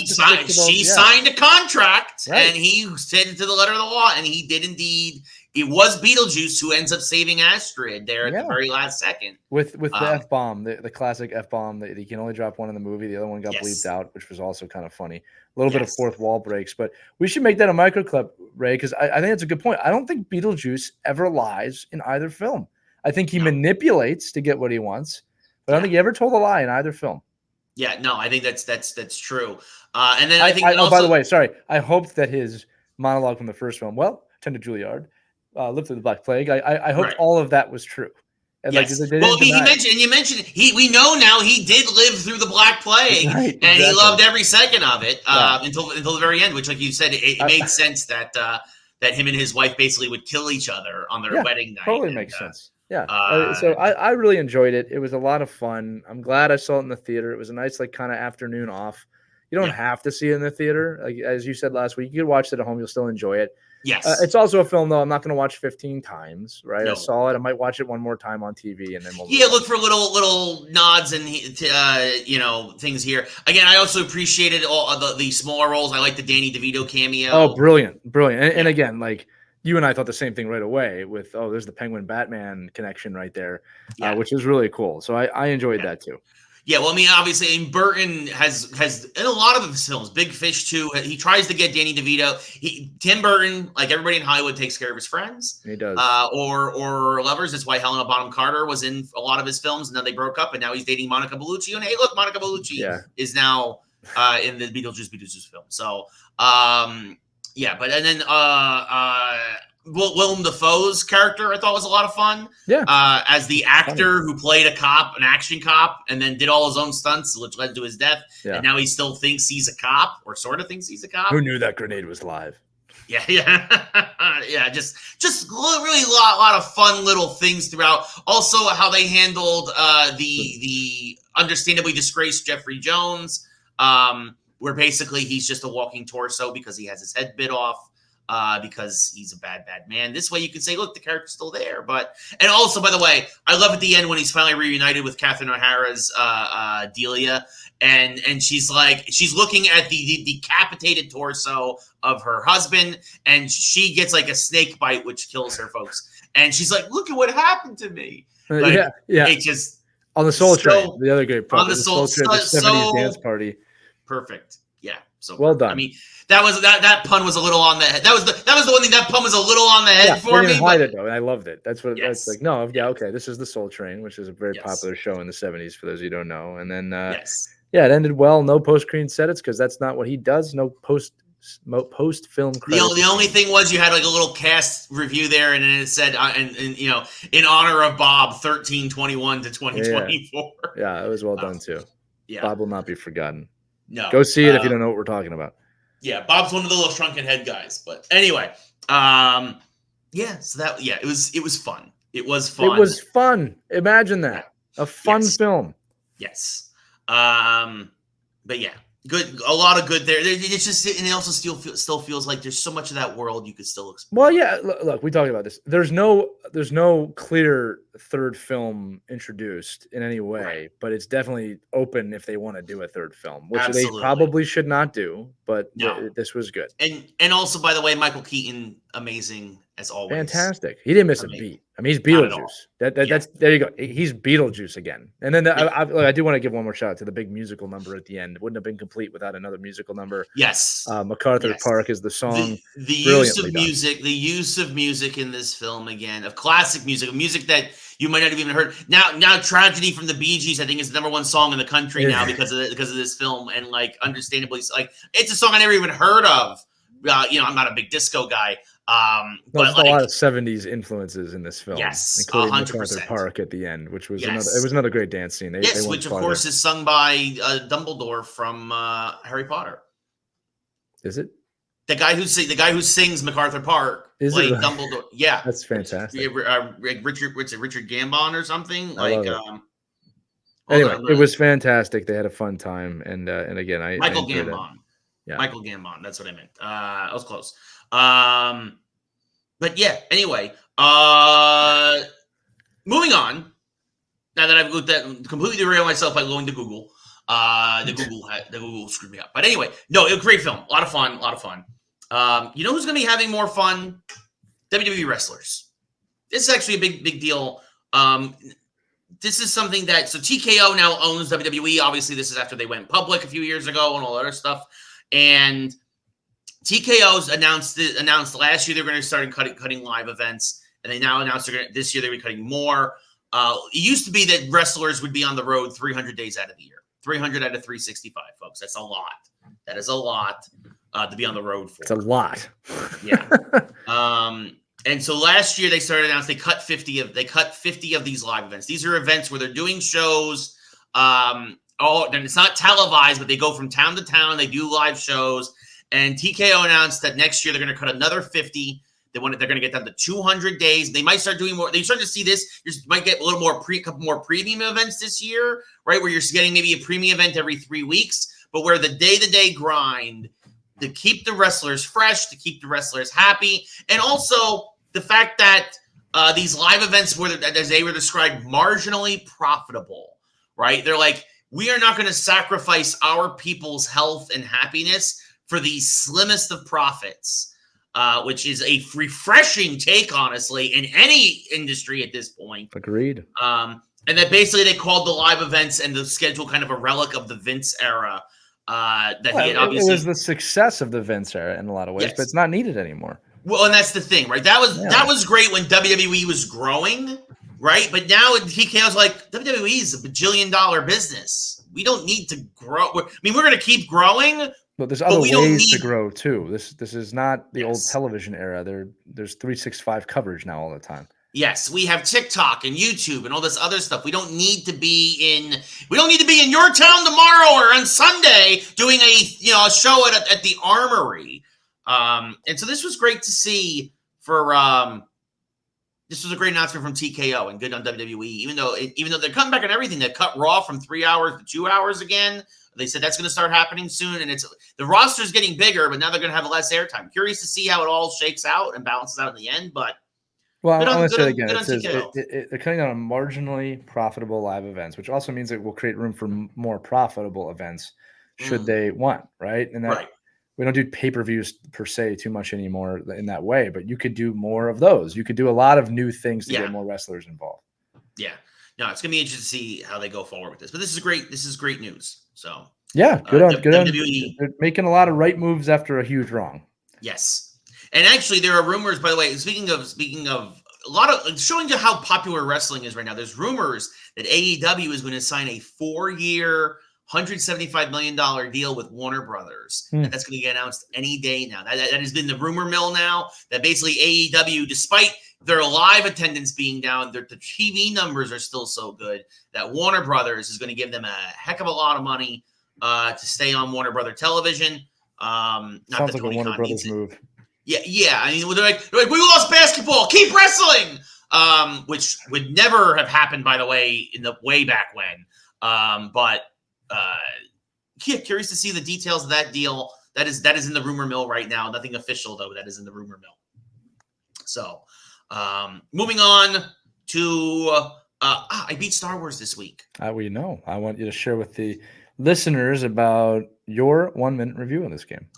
signed a contract and he said it to the letter of the law, and he did indeed. It was Beetlejuice who ends up saving Astrid there at the very last second with the F-bomb, the classic F-bomb that you can only drop one in the movie. The other one got bleeped out, which was also kind of funny. A little bit of fourth wall breaks, but we should make that a microclip, Ray, because I think that's a good point. I don't think Beetlejuice ever lies in either film. I think he manipulates to get what he wants, but I don't think he ever told a lie in either film. Yeah, no, I think that's true. And then I think by the way, sorry, I hoped that his monologue from the first film, tend to Juilliard, lived through the Black Plague. I hoped all of that was true. And you mentioned we know now he did live through the Black Plague, and he loved every second of it until the very end. Which, like you said, it made sense that him and his wife basically would kill each other on their wedding night. Totally makes sense. Yeah. So I really enjoyed it. It was a lot of fun. I'm glad I saw it in the theater. It was a nice kind of afternoon off. You don't have to see it in the theater. Like, as you said last week, you can watch it at home. You'll still enjoy it. Yes. It's also a film, though, I'm not going to watch 15 times, right? No. I saw it. I might watch it one more time on TV, and then we'll look for little nods and things here. Again, I also appreciated all the smaller roles. I like the Danny DeVito cameo. Oh, brilliant. And again, like, you and I thought the same thing right away with, there's the Penguin Batman connection right there, which is really cool. So I enjoyed that too. Yeah, well, I mean, obviously, Burton has in a lot of his films, Big Fish too. He tries to get Danny DeVito. Tim Burton, like everybody in Hollywood, takes care of his friends. He does, or lovers. That's why Helena Bonham Carter was in a lot of his films, and then they broke up, and now he's dating Monica Bellucci. And hey, look, Monica Bellucci is now in the Beetlejuice film. So, yeah, but and then Willem Dafoe's character I thought was a lot of fun. Yeah. As the actor who played a cop, an action cop, and then did all his own stunts, which led to his death. Yeah. And now he still thinks he's a cop, or sort of thinks he's a cop. Who knew that grenade was live? Yeah. Yeah. Just really a lot of fun little things throughout. Also, how they handled the understandably disgraced Jeffrey Jones, where basically he's just a walking torso because he has his head bit off. Because he's a bad man. This way you can say, look, the character's still there. And also, by the way, I love at the end when he's finally reunited with Catherine O'Hara's Delia. And she's looking at the decapitated torso of her husband. And she gets like a snake bite, which kills her, folks. And she's like, look at what happened to me. Like, yeah. It just. On the Soul Train, the other great part. On the Soul Train, the 70s dance party. Perfect. Yeah. So well done. I mean, that pun was a little on the head. That was the one thing, that pun was a little on the head for me. I didn't hide it though, and I loved it. That's like. No, yeah, okay. This is the Soul Train, which is a very popular show in the 70s for those of you who don't know. And then it ended well. No post-screen credits because that's not what he does. No post-film credits. The only thing was you had like a little cast review there, and then it said, and in honor of Bob, 13/21 to 2024. Yeah, it was well done too. Yeah, Bob will not be forgotten. No, go see it if you don't know what we're talking about. Yeah, Bob's one of the little shrunken head guys. But anyway, so it was fun. It was fun. It was fun. Imagine that. A fun film. Yes. But yeah, good. A lot of good there. It's just, and it also still feels like there's so much of that world you could still explore. Well, yeah. Look, we talked about this. There's no clear third film introduced in any way, but it's definitely open if they want to do a third film, which they probably should not do. But this was good. And also, by the way, Michael Keaton, amazing as always. Fantastic. He didn't miss a beat. I mean, he's Beetlejuice. That's there you go. He's Beetlejuice again. And then I do want to give one more shout out to the big musical number at the end. It wouldn't have been complete without another musical number. Yes. MacArthur Park is the song. The use of music in this film again, of classic music that you might not have even heard. Now Tragedy from the Bee Gees, I think, is the #1 song in the country now because of this film, and like understandably, like it's a song I never even heard of. I'm not a big disco guy. But a lot of 70s influences in this film. Yes, including 100%. MacArthur Park at the end, which was another great dance scene. They which of course is sung by Dumbledore from Harry Potter. Is it? The guy who sings MacArthur Park played Dumbledore. Yeah, that's fantastic. Richard Gambon or something Anyway, it was fantastic. They had a fun time, and again, Michael Gambon. Yeah, Michael Gambon. That's what I meant. I was close. But yeah. Anyway, moving on. Now that I've looked at completely derailed myself by going to Google. The Google screwed me up. But anyway, no, it was a great film. A lot of fun. You know who's going to be having more fun? WWE wrestlers. This is actually a big deal. This is something that TKO now owns WWE. Obviously, this is after they went public a few years ago and all that other stuff. And TKO's announced last year they're going to start cutting live events, and they now announced this year they're going to be cutting more. It used to be that wrestlers would be on the road 300 days out of the year. 300 out of 365, folks. That's a lot. That is a lot to be on the road for. It's a lot. Yeah. And so last year they started announcing they cut 50 of these live events. These are events where they're doing shows. And it's not televised, but they go from town to town. They do live shows. And TKO announced that next year they're going to cut another 50. They're going to get down to 200 days. They might start doing more. They start to see this. You might get a couple more premium events this year, right? Where you're getting maybe a premium event every 3 weeks, but where the day-to-day grind to keep the wrestlers fresh, to keep the wrestlers happy, and also the fact that these live events were, as they were described, marginally profitable, right? They're like, we are not going to sacrifice our people's health and happiness for the slimmest of profits. Which is a refreshing take, honestly, in any industry at this point. Agreed. And And then basically they called the live events and the schedule kind of a relic of the Vince era. He had obviously. It was the success of the Vince era in a lot of ways, but it's not needed anymore. Well, and that's the thing, right? That was great when WWE was growing, right? But now TKO's like, WWE is a bajillion-dollar business. We don't need to grow. We're going to keep growing. But there's other ways to grow too. This is not the old television era. There's 365 coverage now all the time. Yes, we have TikTok and YouTube and all this other stuff. We don't need to be in your town tomorrow or on Sunday doing a show at the Armory. And so this was great to see this was a great announcement from TKO and good on WWE. Even though they're cutting back on everything, they cut Raw from 3 hours to 2 hours again. They said that's going to start happening soon, and the roster's getting bigger, but now they're going to have less airtime. Curious to see how it all shakes out and balances out in the end, but. Well, I'm going to say it again. They're cutting down on marginally profitable live events, which also means it will create room for more profitable events should they want, right? And that we don't do pay-per-views per se too much anymore in that way, but you could do more of those. You could do a lot of new things to get more wrestlers involved. Yeah. No, it's going to be interesting to see how they go forward with this. But this is great. This is great news. So yeah, good on WWE. They're making a lot of right moves after a huge wrong. Yes. And actually, there are rumors, by the way, speaking of a lot of showing you how popular wrestling is right now, there's rumors that AEW is going to sign a 4-year, $175 million deal with Warner Brothers. And that's going to get announced any day now. That has been the rumor mill now, that basically AEW, despite their live attendance being down, the TV numbers are still so good that Warner Brothers is going to give them a heck of a lot of money to stay on Warner Brother television. Sounds like a Warner Brothers move. Yeah. I mean, they're like, we lost basketball. Keep wrestling. Which would never have happened, by the way, in the way back when. Curious to see the details of that deal. That is in the rumor mill right now. Nothing official though. That is in the rumor mill. So, moving on to I beat Star Wars this week. We know. I want you to share with the listeners about your 1-minute review of this game.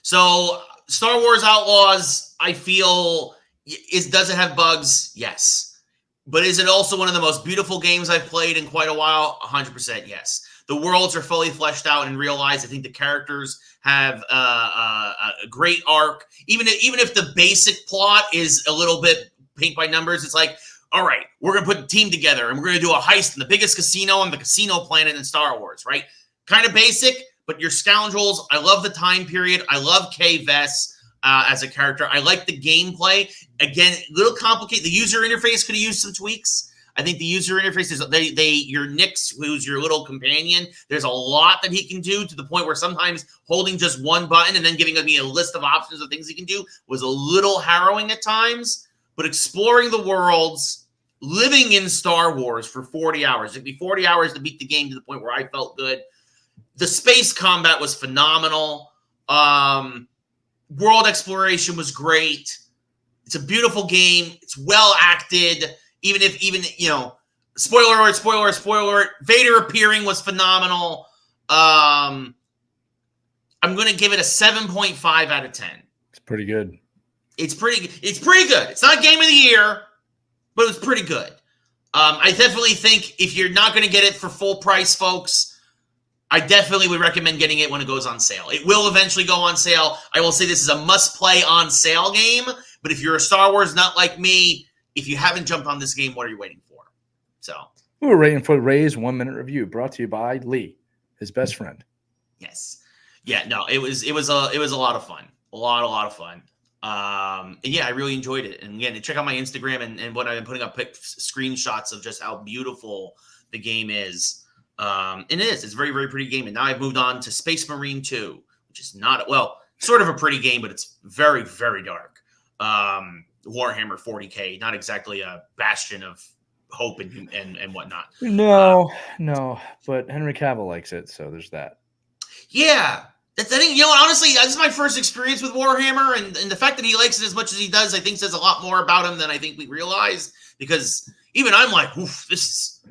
So, Star Wars Outlaws, I feel, does it have bugs? Yes. But is it also one of the most beautiful games I've played in quite a while? 100% yes. The worlds are fully fleshed out and realized. I think the characters have a great arc. Even if the basic plot is a little bit paint by numbers, it's like, all right, we're going to put a team together and we're going to do a heist in the biggest casino on the casino planet in Star Wars, right? Kind of basic, but you're scoundrels. I love the time period. I love Kay Vess as a character. I like the gameplay. Again, a little complicated. The user interface could have used some tweaks. I think the user interface is your Nix, who's your little companion. There's a lot that he can do to the point where sometimes holding just one button and then giving me a list of options of things he can do was a little harrowing at times. But exploring the worlds, living in Star Wars for 40 hours. It'd be 40 hours to beat the game to the point where I felt good. The space combat was phenomenal. World exploration was great. It's a beautiful game. It's well acted. Even spoiler alert, Vader appearing was phenomenal. I'm going to give it a 7.5 out of 10. It's pretty good. It's pretty good. It's not game of the year, but it was pretty good. I definitely think if you're not going to get it for full price, folks, I definitely would recommend getting it when it goes on sale. It will eventually go on sale. I will say this is a must-play on sale game, but if you're a Star Wars nut like me, if you haven't jumped on this game, what are you waiting for? So we're waiting for Ray's 1-minute review, brought to you by Lee, his best friend. Yes, yeah, no, it was a lot of fun, a lot of fun. And yeah, I really enjoyed it. And again, check out my Instagram and what I've been putting up screenshots of just how beautiful the game is. And it's a very, very pretty game. And now I've moved on to Space Marine 2, which is sort of a pretty game, but it's very, very dark. Warhammer 40K, not exactly a bastion of hope and whatnot. No, but Henry Cavill likes it, so there's that. Yeah. I think, honestly, this is my first experience with Warhammer, and the fact that he likes it as much as he does, I think says a lot more about him than I think we realize, because even I'm like, this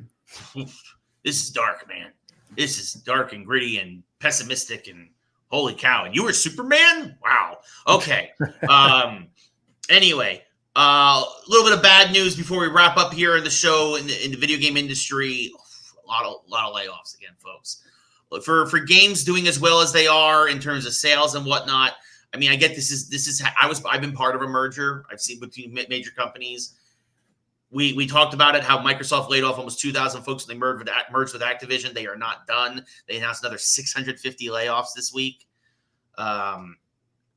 is dark, man. This is dark and gritty and pessimistic and holy cow. And you were Superman? Wow. Okay. Anyway, A little bit of bad news before we wrap up here in the show in the video game industry. A lot of layoffs again, folks. For games doing as well as they are in terms of sales and whatnot. I mean, I get this is I've been part of a merger. I've seen between major companies. We talked about it, how Microsoft laid off almost 2,000 folks when they merged with Activision. They are not done. They announced another 650 layoffs this week.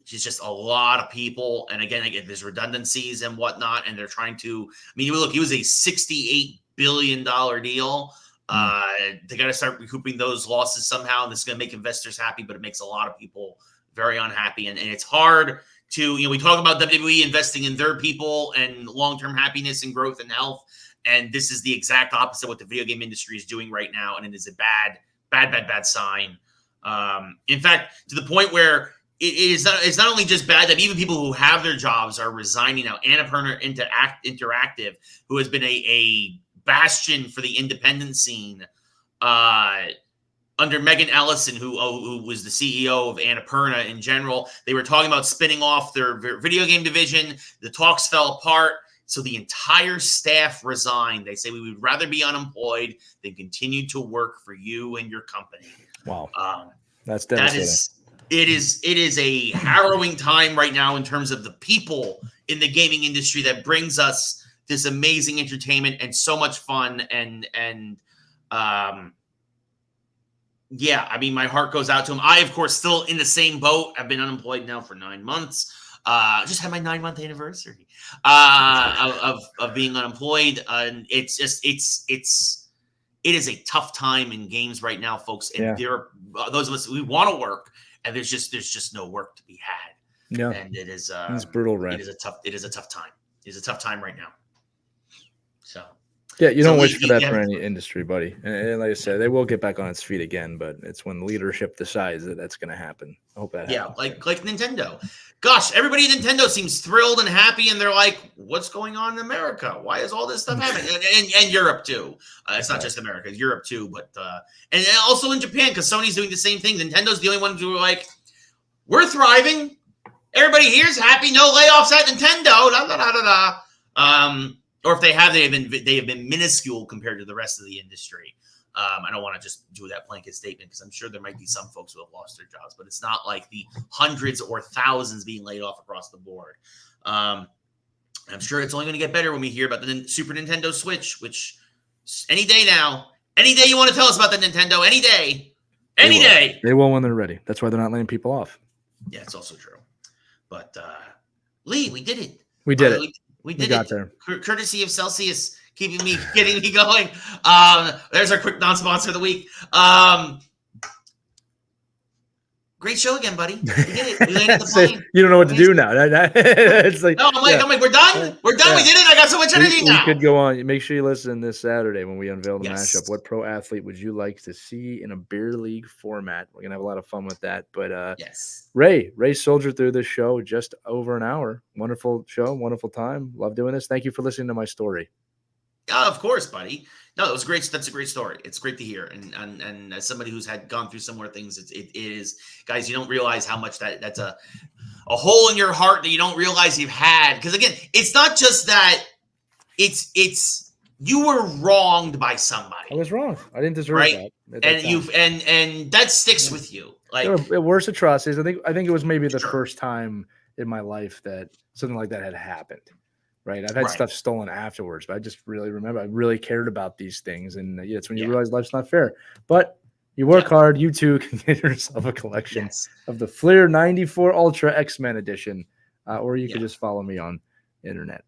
It's just a lot of people. And again, there's redundancies and whatnot, and they're trying to, I mean, look, it was a $68 billion deal. They got to start recouping those losses somehow. And this is going to make investors happy, but it makes a lot of people very unhappy. And it's hard to, we talk about WWE investing in their people and long-term happiness and growth and health. And this is the exact opposite of what the video game industry is doing right now. And it is a bad sign. In fact, to the point where it's not only just bad that even people who have their jobs are resigning now. Annapurna Interactive, who has been a bastion for the independent scene, under Megan Ellison, who was the CEO of Annapurna in general, they were talking about spinning off their video game division. The talks fell apart. So the entire staff resigned. They say, we would rather be unemployed than continue to work for you and your company. Wow. That's devastating. It is a harrowing time right now in terms of the people in the gaming industry that brings us this amazing entertainment and so much fun. And yeah, I mean, my heart goes out to them. I, of course, still in the same boat. I've been unemployed now for 9 months. Just had my 9-month anniversary of being unemployed. And it is a tough time in games right now, folks. And there are those of us, we want to work, and there's just no work to be had. Yeah. And it's brutal, right? It is a tough time. It is a tough time right now. So yeah, you don't wish for that for any industry, buddy. And like I said, they will get back on its feet again, but it's when leadership decides that that's going to happen. I hope that happens. Yeah, like Nintendo. Gosh, everybody at Nintendo seems thrilled and happy, and they're like, what's going on in America? Why is all this stuff happening? And Europe, too. It's not just America. It's Europe, too. But and also in Japan, because Sony's doing the same thing. Nintendo's the only ones who are like, we're thriving. Everybody here's happy. No layoffs at Nintendo. Or if they have been minuscule compared to the rest of the industry. I don't want to just do that blanket statement because I'm sure there might be some folks who have lost their jobs, but it's not like the hundreds or thousands being laid off across the board. I'm sure it's only going to get better when we hear about the Super Nintendo Switch, which any day you want to tell us about the Nintendo, any day. They will when they're ready. That's why they're not laying people off. Yeah, it's also true. But Lee, we did it. We did it. We did got it. There. Courtesy of Celsius, getting me going. There's our quick non-sponsor of the week. Great show again, buddy. We did it. We landed the plane. You don't know what to do now. It's like, no, I'm like, we're done. We're done. Yeah. We did it. I got so much energy now. We could go on. Make sure you listen this Saturday when we unveil the mashup. What pro athlete would you like to see in a beer league format? We're gonna have a lot of fun with that. But Ray soldiered through this show just over an hour. Wonderful show, wonderful time. Love doing this. Thank you for listening to my story. Of course, buddy. No, it was great. That's a great story. It's great to hear. And as somebody who's gone through similar things, it is, guys, you don't realize how much that's a hole in your heart that you don't realize you've had. Because again, it's not just that it's you were wronged by somebody. I was wrong. I didn't deserve that. And that sticks with you. Like there were worse atrocities. I think it was maybe the first time in my life that something like that had happened. Right. I've had stuff stolen afterwards, but I just really remember I really cared about these things. And it's when you realize life's not fair. But you work hard, you too can get yourself a collection of the Fleer 94 Ultra X-Men edition. Or you could just follow me on the internet.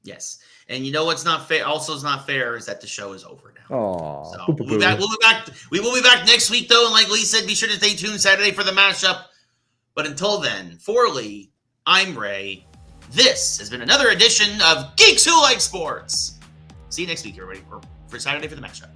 Yes. And you know what's not fair? Also is not fair is that the show is over now. Oh, so we'll be back. We will be back next week, though. And like Lee said, be sure to stay tuned Saturday for the mashup. But until then, for Lee, I'm Ray. This has been another edition of Geeks Who Like Sports. See you next week, everybody, for Saturday for the matchup.